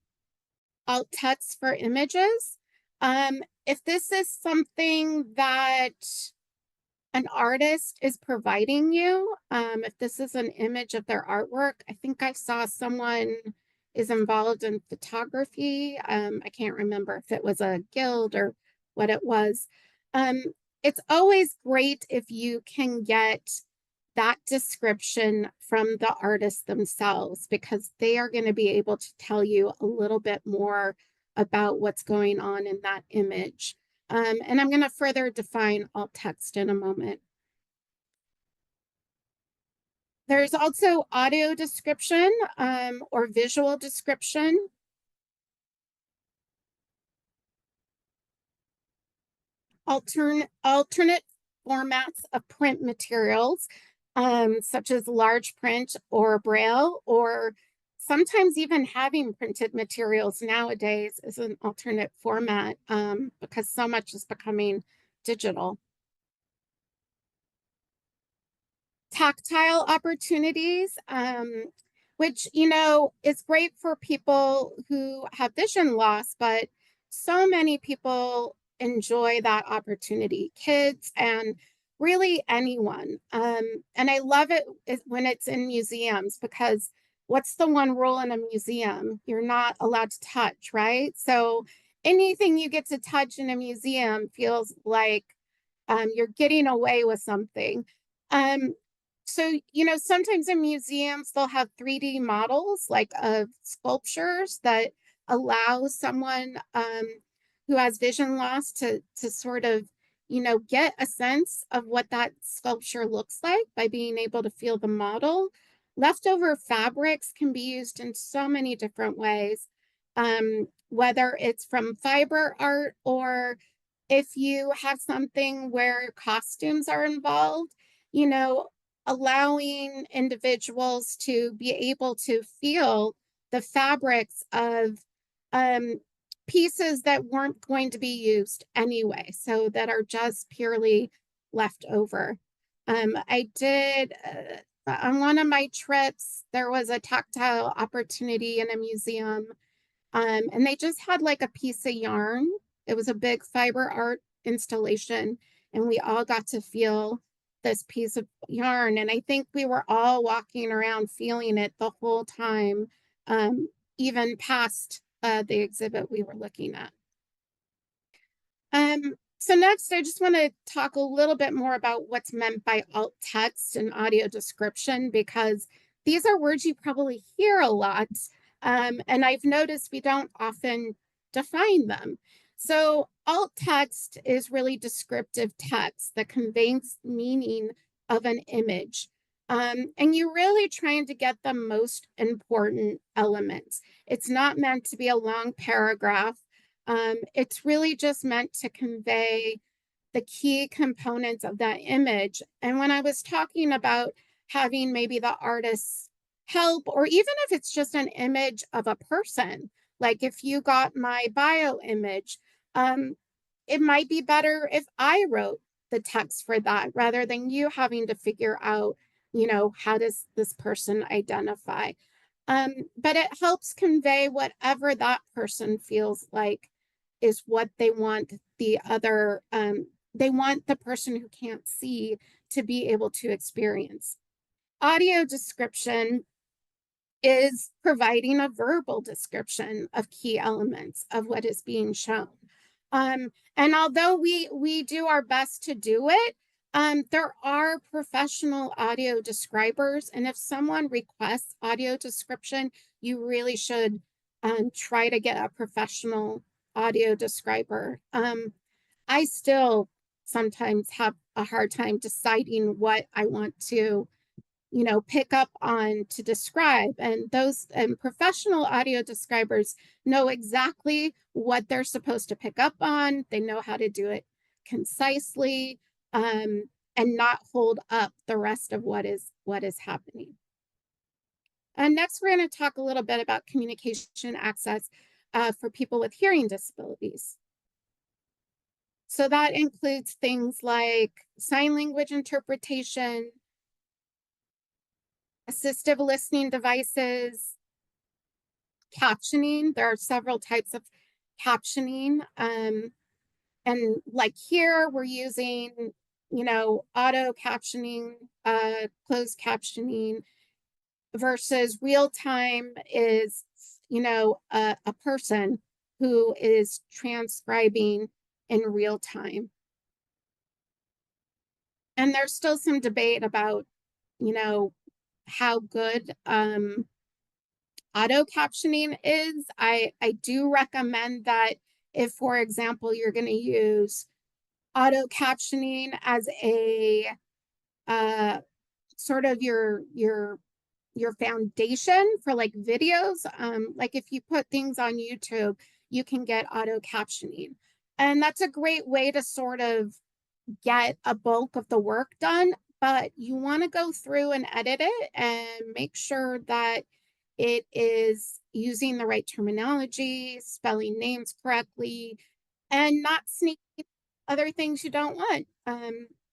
alt text for images. If this is something that an artist is providing you, if this is an image of their artwork, I think I saw someone is involved in photography. I can't remember if it was a guild or what it was. It's always great if you can get that description from the artist themselves, because they are going to be able to tell you a little bit more about what's going on in that image. And I'm going to further define alt text in a moment. There's also audio description or visual description. Alternate formats of print materials, such as large print or braille, or sometimes even having printed materials nowadays is an alternate format because so much is becoming digital. Tactile opportunities, which, you know, is great for people who have vision loss, but so many people enjoy that opportunity, kids and really anyone. And I love it when it's in museums, because what's the one rule in a museum? You're not allowed to touch, right? So anything you get to touch in a museum feels like you're getting away with something. So, you know, sometimes in museums, they'll have 3D models like of sculptures that allow someone who has vision loss to sort of, you know, get a sense of what that sculpture looks like by being able to feel the model. Leftover fabrics can be used in so many different ways, whether it's from fiber art, or if you have something where costumes are involved, you know, allowing individuals to be able to feel the fabrics of pieces that weren't going to be used anyway, so that are just purely left over. I did, on one of my trips, there was a tactile opportunity in a museum, and they just had like a piece of yarn. It was a big fiber art installation, and we all got to feel this piece of yarn. And I think we were all walking around feeling it the whole time, even past the exhibit we were looking at. So next, I just want to talk a little bit more about what's meant by alt text and audio description, because these are words you probably hear a lot. And I've noticed we don't often define them. So alt text is really descriptive text that conveys meaning of an image. And you're really trying to get the most important elements. It's not meant to be a long paragraph. It's really just meant to convey the key components of that image. And when I was talking about having maybe the artists help, or even if it's just an image of a person, like if you got my bio image, it might be better if I wrote the text for that rather than you having to figure out, you know, how does this person identify? But it helps convey whatever that person feels like is what they want the other, they want the person who can't see to be able to experience. Audio description is providing a verbal description of key elements of what is being shown. And although we do our best to do it, there are professional audio describers. And if someone requests audio description, you really should try to get a professional audio describer. I still sometimes have a hard time deciding what I want to, you know, pick up on to describe. And those professional audio describers know exactly what they're supposed to pick up on. They know how to do it concisely, and not hold up the rest of what is happening. And next, we're going to talk a little bit about communication access for people with hearing disabilities. So that includes things like sign language interpretation, assistive listening devices, captioning. There are several types of captioning. And like here, we're using, auto captioning, closed captioning, versus real time is, a person who is transcribing in real time. And there's still some debate about, how good auto captioning is. I do recommend that if, for example, you're going to use auto captioning as a sort of your foundation for like videos, like if you put things on YouTube, you can get auto captioning, and that's a great way to sort of get a bulk of the work done. But you want to go through and edit it and make sure that it is using the right terminology, spelling names correctly, and not sneaking other things you don't want.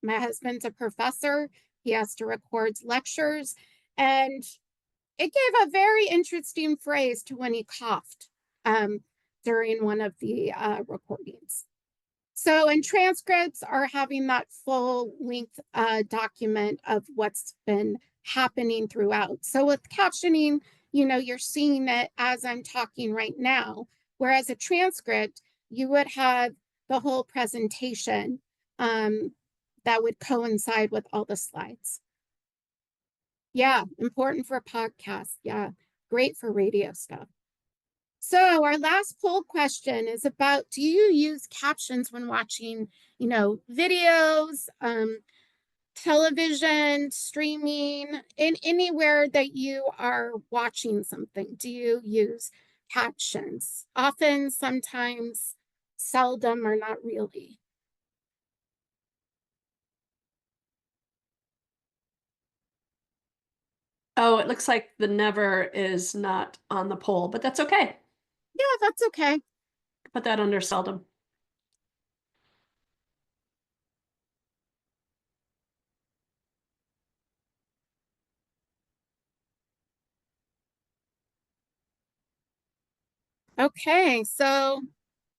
My husband's a professor. He has to record lectures, and it gave a very interesting phrase to when he coughed during one of the recordings. So, and transcripts are having that full length document of what's been happening throughout. So with captioning, you're seeing it as I'm talking right now, whereas a transcript, you would have the whole presentation that would coincide with all the slides. Yeah, important for a podcast. Yeah, great for radio stuff. So our last poll question is about, do you use captions when watching, videos, television, streaming, in anywhere that you are watching something? Do you use captions? Often, sometimes, seldom, or not really. Oh, it looks like the never is not on the poll, but that's okay. Yeah, that's okay. Put that under seldom. Okay, so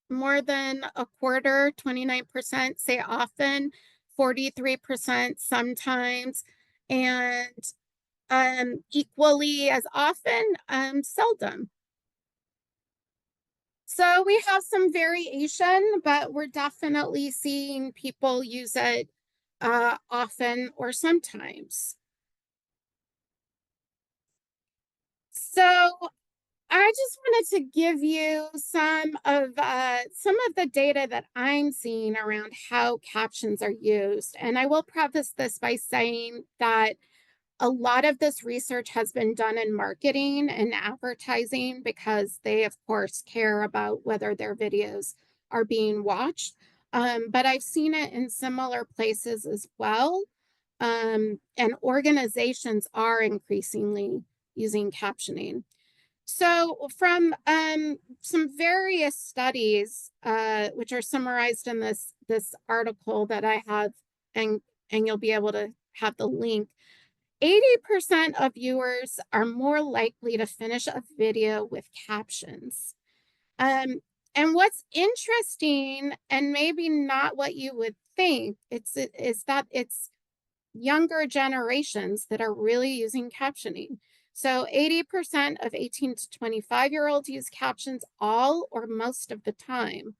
more than a quarter, 29% say often, 43% sometimes, and equally as often, seldom. So we have some variation, but we're definitely seeing people use it often or sometimes. So I just wanted to give you some of the data that I'm seeing around how captions are used. And I will preface this by saying that a lot of this research has been done in marketing and advertising because they, of course, care about whether their videos are being watched. But I've seen it in similar places as well. And organizations are increasingly using captioning. So from some various studies, which are summarized in this article that I have, and you'll be able to have the link, 80% of viewers are more likely to finish a video with captions. And what's interesting, and maybe not what you would think, is that it's younger generations that are really using captioning. So 80% of 18 to 25-year-olds use captions all or most of the time.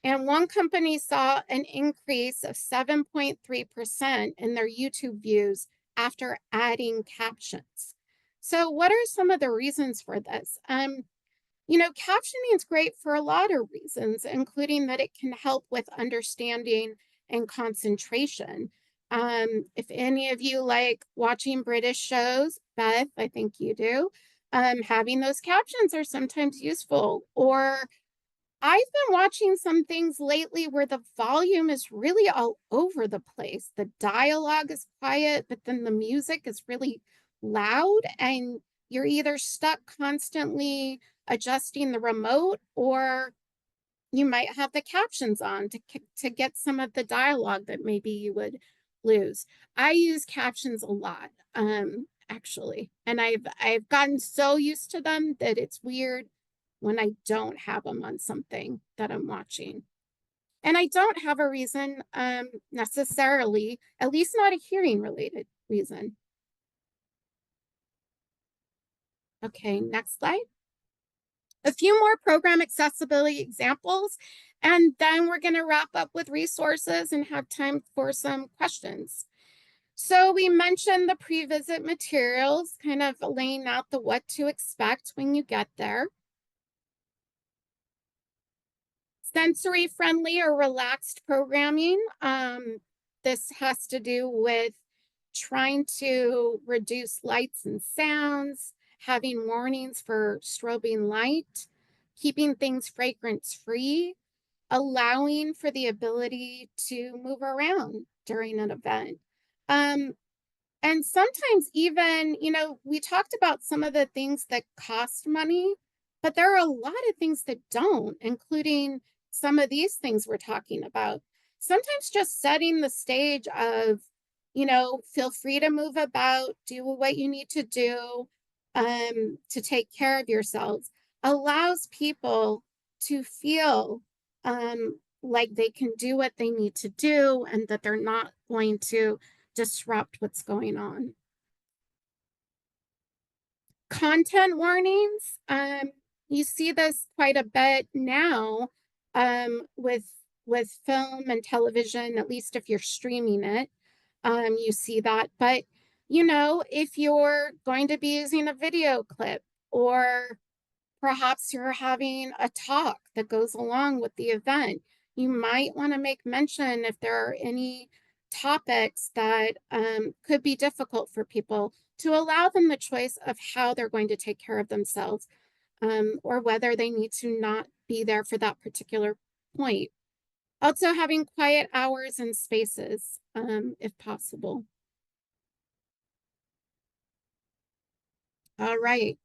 And one company saw an increase of 7.3% in their YouTube views after adding captions. So what are some of the reasons for this? Captioning is great for a lot of reasons, including that it can help with understanding and concentration. If any of you like watching British shows, Beth, I think you do, having those captions are sometimes useful. Or I've been watching some things lately where the volume is really all over the place. The dialogue is quiet, but then the music is really loud, and you're either stuck constantly adjusting the remote, or you might have the captions on to get some of the dialogue that maybe you would lose. I use captions a lot, actually, and I've gotten so used to them that it's weird when I don't have them on something that I'm watching. And I don't have a reason necessarily, at least not a hearing related reason. Okay, next slide. A few more program accessibility examples, and then we're going to wrap up with resources and have time for some questions. So we mentioned the pre-visit materials, kind of laying out the what to expect when you get there. Sensory friendly or relaxed programming. This has to do with trying to reduce lights and sounds, having warnings for strobing light, keeping things fragrance free, allowing for the ability to move around during an event. And sometimes even, we talked about some of the things that cost money, but there are a lot of things that don't, including some of these things we're talking about. Sometimes just setting the stage of, feel free to move about, do what you need to do to take care of yourselves, allows people to feel like they can do what they need to do and that they're not going to disrupt what's going on. Content warnings. You see this quite a bit now with film and television, at least if you're streaming it. You see that. But, if you're going to be using a video clip, or perhaps you're having a talk that goes along with the event, you might want to make mention if there are any topics that could be difficult for people, to allow them the choice of how they're going to take care of themselves, or whether they need to not be there for that particular point. Also having quiet hours and spaces, if possible. All right.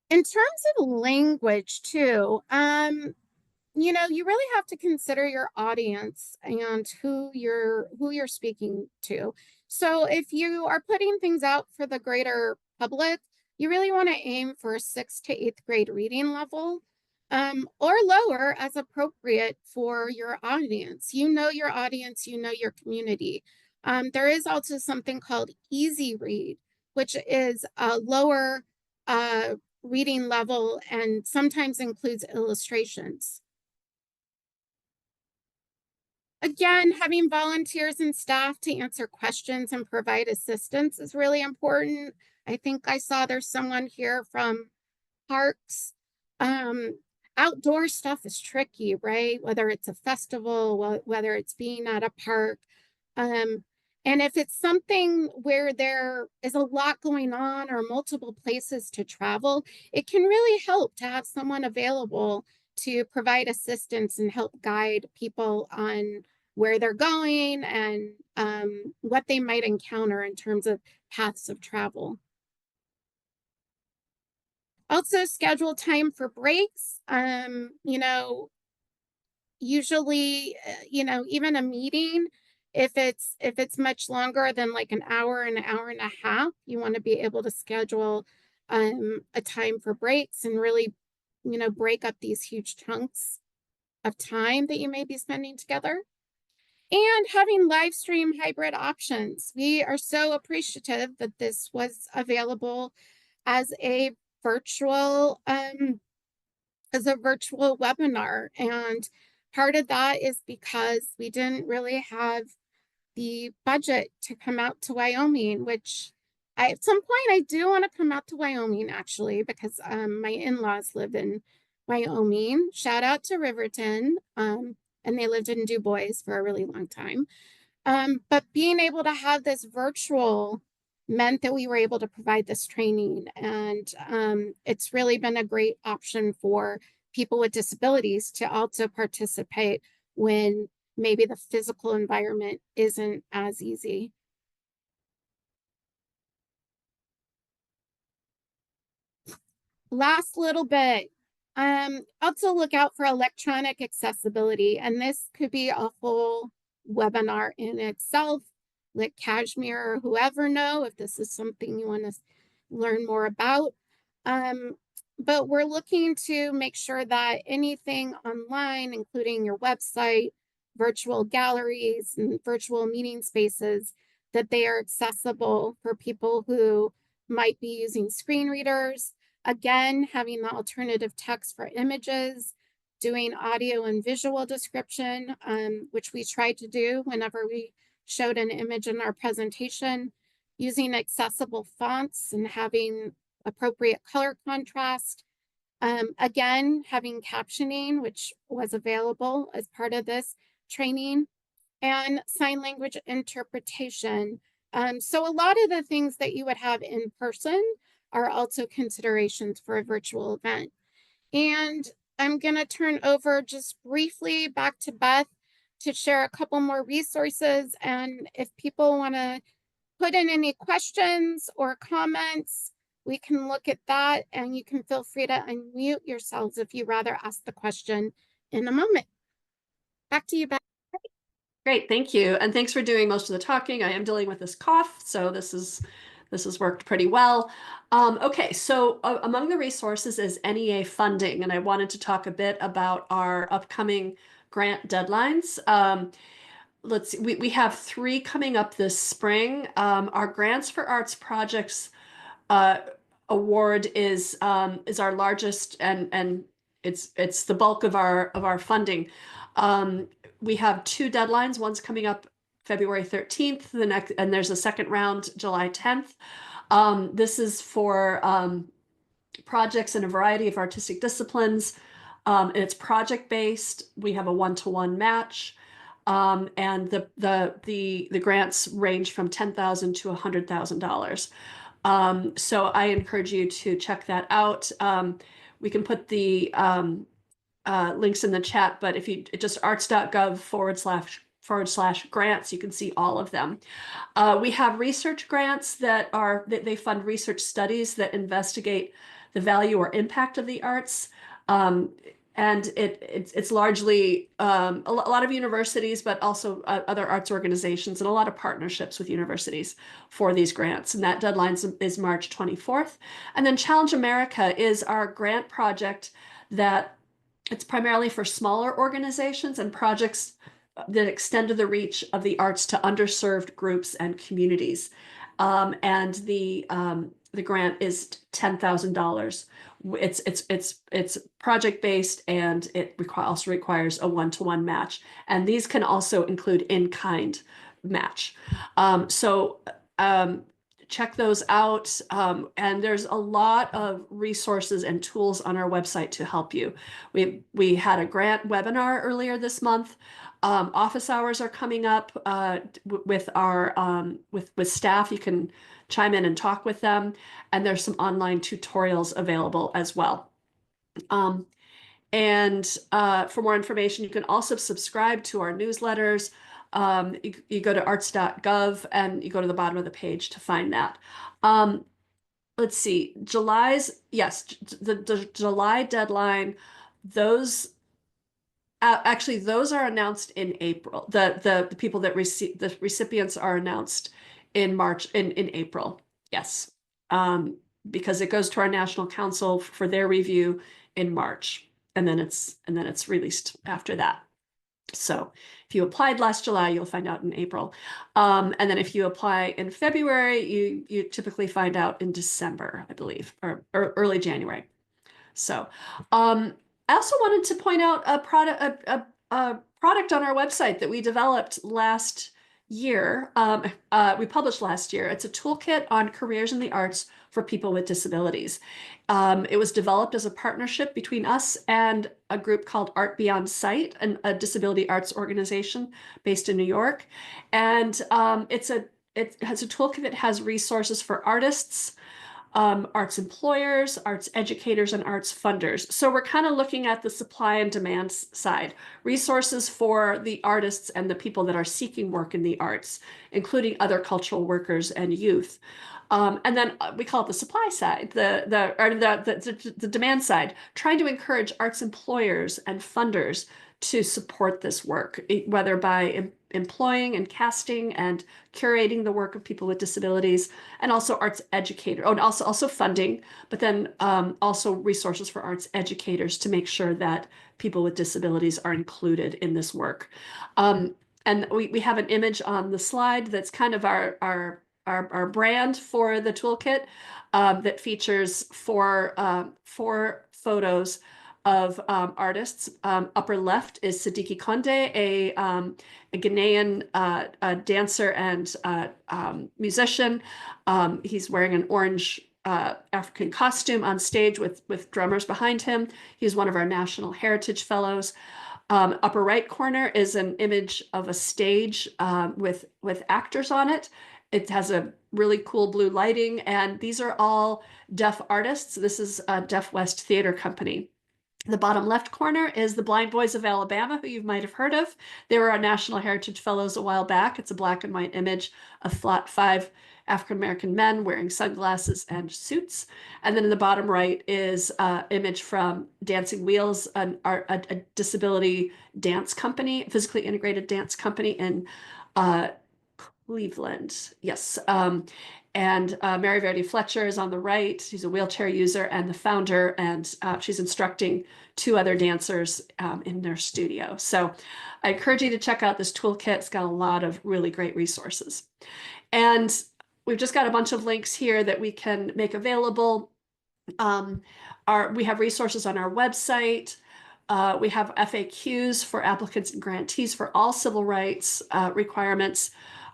In terms of language too, you really have to consider your audience and who you're speaking to. So if you are putting things out for the greater public, you really want to aim for a 6th to 8th grade reading level, or lower as appropriate for your audience. You know your audience, you know your community. There is also something called easy read, which is a lower reading level and sometimes includes illustrations. Again, having volunteers and staff to answer questions and provide assistance is really important. I think I saw there's someone here from parks. Outdoor stuff is tricky, right? Whether it's a festival, whether it's being at a park. And if it's something where there is a lot going on or multiple places to travel, it can really help to have someone available to provide assistance and help guide people on where they're going and what they might encounter in terms of paths of travel. Also schedule time for breaks. Usually, even a meeting, if it's much longer than like an hour and a half, you want to be able to schedule a time for breaks and really, break up these huge chunks of time that you may be spending together. And having live stream hybrid options. We are so appreciative that this was available as a virtual webinar, and part of that is because we didn't really have the budget to come out to Wyoming, which at some point I do want to come out to Wyoming, actually, because my in-laws live in Wyoming. Shout out to Riverton, and they lived in Du Bois for a really long time. But being able to have this virtual meant that we were able to provide this training, and it's really been a great option for people with disabilities to also participate when maybe the physical environment isn't as easy. Last little bit. Also look out for electronic accessibility, and this could be a whole webinar in itself. Let Cashmere or whoever know if this is something you want to learn more about. But we're looking to make sure that anything online, including your website, virtual galleries, and virtual meeting spaces, that they are accessible for people who might be using screen readers. Again, having the alternative text for images, doing audio and visual description, which we tried to do whenever we showed an image in our presentation, using accessible fonts and having appropriate color contrast. Again, having captioning, which was available as part of this training, and sign language interpretation. So a lot of the things that you would have in person are also considerations for a virtual event. And I'm going to turn over just briefly back to Beth to share a couple more resources. And if people want to put in any questions or comments, we can look at that, and you can feel free to unmute yourselves if you rather ask the question in a moment. Back to you, Beth. Great, thank you. And thanks for doing most of the talking. I am dealing with this cough, so this has worked pretty well. Okay, so among the resources is NEA funding, and I wanted to talk a bit about our upcoming grant deadlines. Let's see, we have 3 coming up this spring. Our Grants for Arts Projects award is our largest, and it's the bulk of our funding. We have 2 deadlines. One's coming up February 13th, and there's a second round July 10th. This is for projects in a variety of artistic disciplines. And it's project-based. We have a 1-to-1 match. And the grants range from $10,000 to $100,000. So I encourage you to check that out. We can put the links in the chat, but if you just arts.gov/grants, you can see all of them. We have research grants that they fund research studies that investigate the value or impact of the arts. And it's largely a lot of universities, but also other arts organizations, and a lot of partnerships with universities for these grants. And that deadline is March 24th. And then Challenge America is our grant project that it's primarily for smaller organizations and projects that extend to the reach of the arts to underserved groups and communities. And the grant is $10,000. It's project-based, and it also requires a 1-to-1 match. And these can also include in-kind match. Check those out. And there's a lot of resources and tools on our website to help you. We had a grant webinar earlier this month. Office hours are coming up with our with staff. You can chime in and talk with them. And there's some online tutorials available as well. And for more information, you can also subscribe to our newsletters. You go to arts.gov and you go to the bottom of the page to find that. Let's see, the July deadline, those actually, those are announced in April. The people that receive, the recipients are announced in March, in April. Yes. Because it goes to our National Council for their review in March, and then it's released after that. So if you applied last July, you'll find out in April. And then if you apply in February, you typically find out in December, I believe, or early January. So I also wanted to point out a product on our website that we developed last year. We published last year. It's a toolkit on careers in the arts for people with disabilities. It was developed as a partnership between us and a group called Art Beyond Sight, a disability arts organization based in New York. And it has a toolkit that has resources for artists, arts employers, arts educators, and arts funders. So we're kind of looking at the supply and demand side, resources for the artists and the people that are seeking work in the arts, including other cultural workers and youth. And then we call it the supply side, the demand side, trying to encourage arts employers and funders to support this work, whether by employing and casting and curating the work of people with disabilities, and also arts educators, and also funding, but then also resources for arts educators to make sure that people with disabilities are included in this work. And we have an image on the slide that's kind of our brand for the toolkit, that features four photos of artists. Upper left is Siddiqui Konde, a Ghanaian dancer and musician. He's wearing an orange African costume on stage with drummers behind him. He's one of our National Heritage Fellows. Upper right corner is an image of a stage with actors on it. It has a really cool blue lighting, and these are all deaf artists. This is a Deaf West Theater Company. The bottom left corner is the Blind Boys of Alabama, who you might have heard of. They were our National Heritage Fellows a while back. It's a black and white image of five African-American men wearing sunglasses and suits. And then in the bottom right is an image from Dancing Wheels, a disability dance company, physically integrated dance company in Cleveland. Yes. And Mary Verdi Fletcher is on the right. She's a wheelchair user and the founder, and she's instructing two other dancers in their studio. So I encourage you to check out this toolkit. It's got a lot of really great resources. And we've just got a bunch of links here that we can make available. We have resources on our website. We have FAQs for applicants and grantees for all civil rights requirements,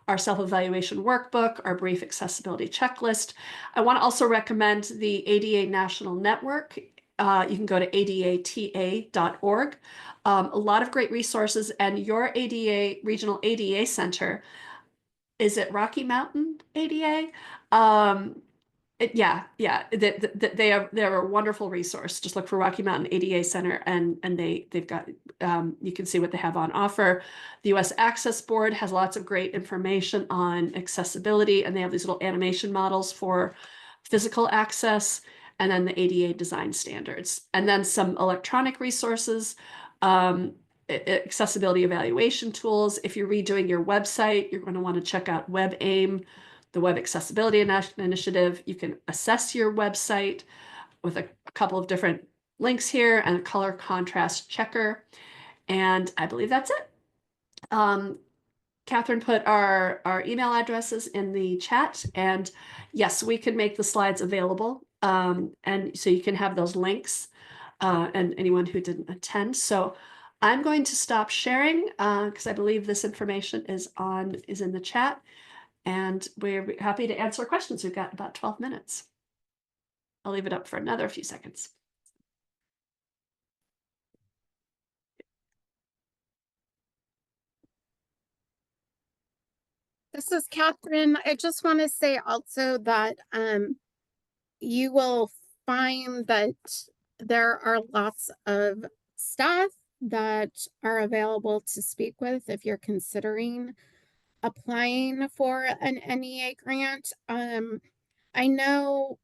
our self-evaluation workbook, our brief accessibility checklist. I want to also recommend the ADA National Network. You can go to adata.org. A lot of great resources, and your ADA, regional ADA center, is it Rocky Mountain ADA? They're a wonderful resource. Just look for Rocky Mountain ADA Center, and they've got you can see what they have on offer. The U.S. Access Board has lots of great information on accessibility, and they have these little animation models for physical access, and then the ADA design standards, and then some electronic resources, accessibility evaluation tools. If you're redoing your website, you're going to want to check out WebAIM, the Web Accessibility Initiative. You can assess your website with a couple of different links here and a color contrast checker. And I believe that's it. Katharine put our email addresses in the chat, and yes, we can make the slides available. And so you can have those links and anyone who didn't attend. So I'm going to stop sharing because I believe this information is in the chat. And we're happy to answer questions. We've got about 12 minutes. I'll leave it up for another few seconds. This is Katharine. I just want to say also that you will find that there are lots of staff that are available to speak with if you're considering applying for an NEA grant. I know,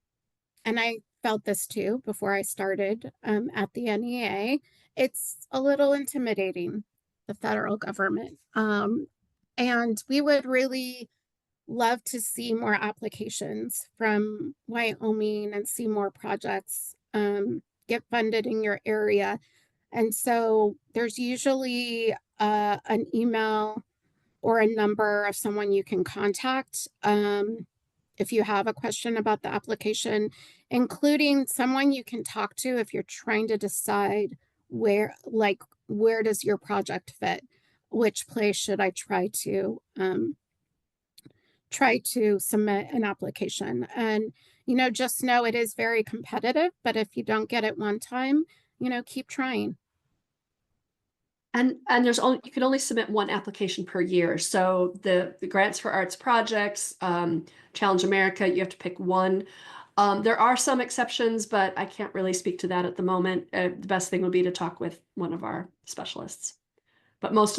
and I felt this too before I started at the NEA, it's a little intimidating, the federal government. And we would really love to see more applications from Wyoming and see more projects get funded in your area. And so there's usually an email or a number of someone you can contact if you have a question about the application, including someone you can talk to if you're trying to decide where does your project fit? Which place should I try to submit an application? And, just know it is very competitive, but if you don't get it one time, keep trying. And you can only submit one application per year. So the grants for arts projects, Challenge America, you have to pick one. There are some exceptions, but I can't really speak to that at the moment. The best thing would be to talk with one of our specialists. But it's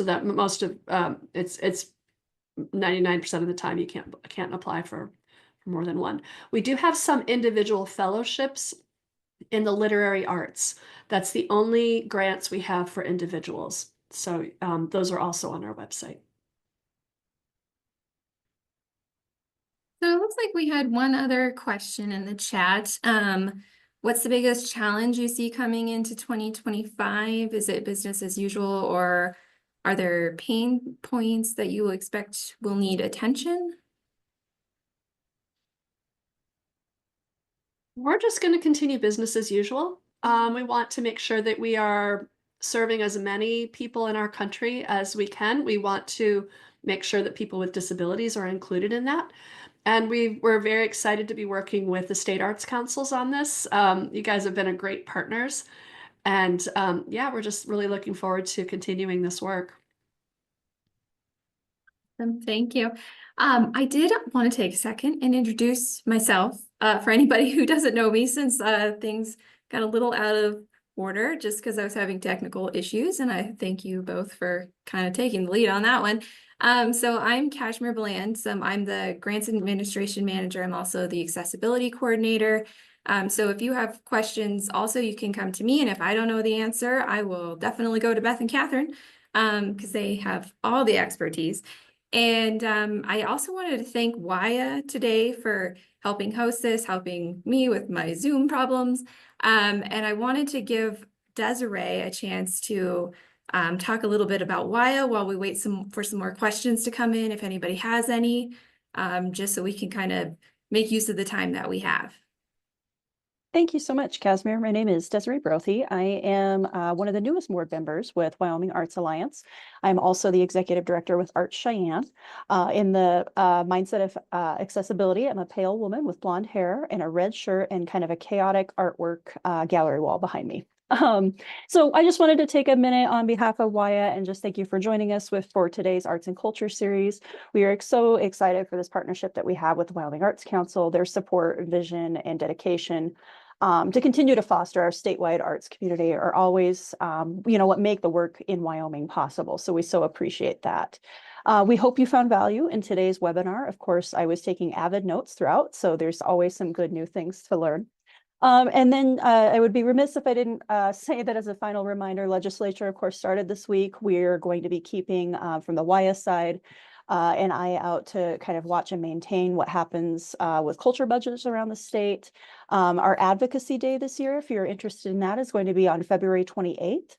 99% of the time you can't apply for more than one. We do have some individual fellowships in the literary arts. That's the only grants we have for individuals. So those are also on our website. So it looks like we had one other question in the chat. What's the biggest challenge you see coming into 2025? Is it business as usual, or are there pain points that you expect will need attention? We're just going to continue business as usual. We want to make sure that we are serving as many people in our country as we can. We want to make sure that people with disabilities are included in that. And we're very excited to be working with the state arts councils on this. You guys have been great partners. And yeah, we're just really looking forward to continuing this work. Thank you. I did want to take a second and introduce myself for anybody who doesn't know me, since things got a little out of order just because I was having technical issues, and I thank you both for kind of taking the lead on that one. So I'm Cashmere Balland. I'm the Grants and Administration Manager. I'm also the Accessibility Coordinator. So if you have questions, also you can come to me, and if I don't know the answer, I will definitely go to Beth and Katharine because they have all the expertise. And I also wanted to thank Waya today for helping host this, helping me with my Zoom problems. And I wanted to give Desiree a chance to talk a little bit about Waya while we wait for some more questions to come in, if anybody has any, just so we can kind of make use of the time that we have. Thank you so much, Cashmere. My name is Desiree Brothy. I am one of the newest board members with Wyoming Arts Alliance. I'm also the executive director with Arts Cheyenne. In the mindset of accessibility, I'm a pale woman with blonde hair and a red shirt and kind of a chaotic artwork gallery wall behind me. So I just wanted to take a minute on behalf of Waya and just thank you for joining us for today's Arts and Culture series. We are so excited for this partnership that we have with the Wyoming Arts Council, their support, vision, and dedication to continue to foster our statewide arts community are always, what make the work in Wyoming possible. So we so appreciate that. We hope you found value in today's webinar. Of course, I was taking avid notes throughout, so there's always some good new things to learn. And then I would be remiss if I didn't say that as a final reminder, legislature, of course, started this week. We're going to be keeping from the Waya side an eye out to kind of watch and maintain what happens with culture budgets around the state. Our advocacy day this year, if you're interested in that, is going to be on February 28th.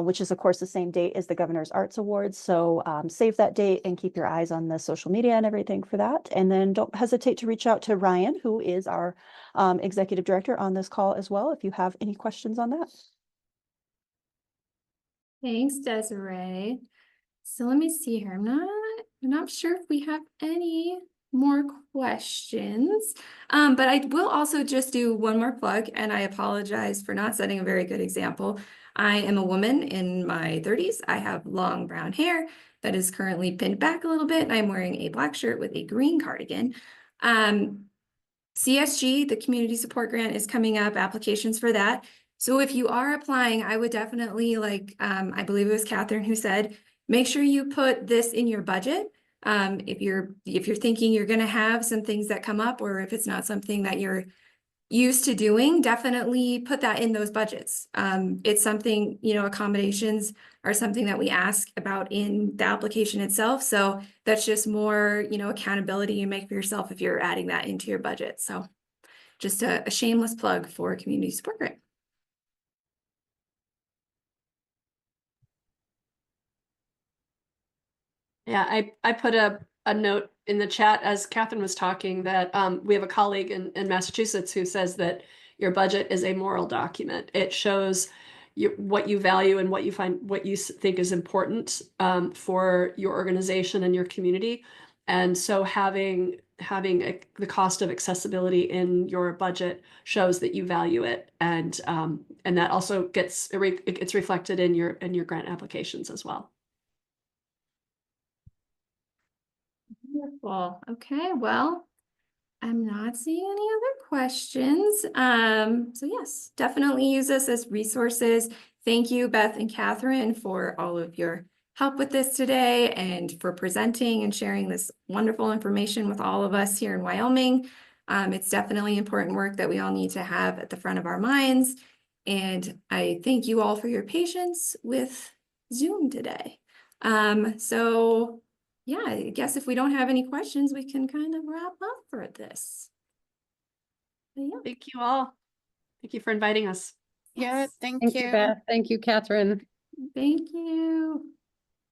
Which is, of course, the same date as the Governor's Arts Awards. So save that date and keep your eyes on the social media and everything for that. And then don't hesitate to reach out to Ryan, who is our executive director on this call as well, if you have any questions on that. Thanks, Desiree. So let me see here. I'm not sure if we have any more questions, but I will also just do one more plug, and I apologize for not setting a very good example. I am a woman in my 30s. I have long brown hair that is currently pinned back a little bit, and I'm wearing a black shirt with a green cardigan. CSG, the Community Support Grant, is coming up, applications for that. So if you are applying, I would definitely, I believe it was Katharine who said, make sure you put this in your budget. If you're thinking you're going to have some things that come up, or if it's not something that you're used to doing, definitely put that in those budgets. It's something, accommodations are something that we ask about in the application itself. So that's just more, accountability you make for yourself if you're adding that into your budget. So just a shameless plug for Community Support Grant. Yeah, I put a note in the chat as Katharine was talking that we have a colleague in Massachusetts who says that your budget is a moral document. It shows what you value and what you think is important for your organization and your community. And so having the cost of accessibility in your budget shows that you value it, and that also gets reflected in your grant applications as well. Wonderful. Okay, well, I'm not seeing any other questions. So yes, definitely use us as resources. Thank you, Beth and Katharine, for all of your help with this today and for presenting and sharing this wonderful information with all of us here in Wyoming. It's definitely important work that we all need to have at the front of our minds. And I thank you all for your patience with Zoom today. So yeah, I guess if we don't have any questions, we can kind of wrap up for this. But yeah. Thank you all. Thank you for inviting us. Yeah, Yes. thank Thank you. you, Beth. Thank you, Katharine. Thank you.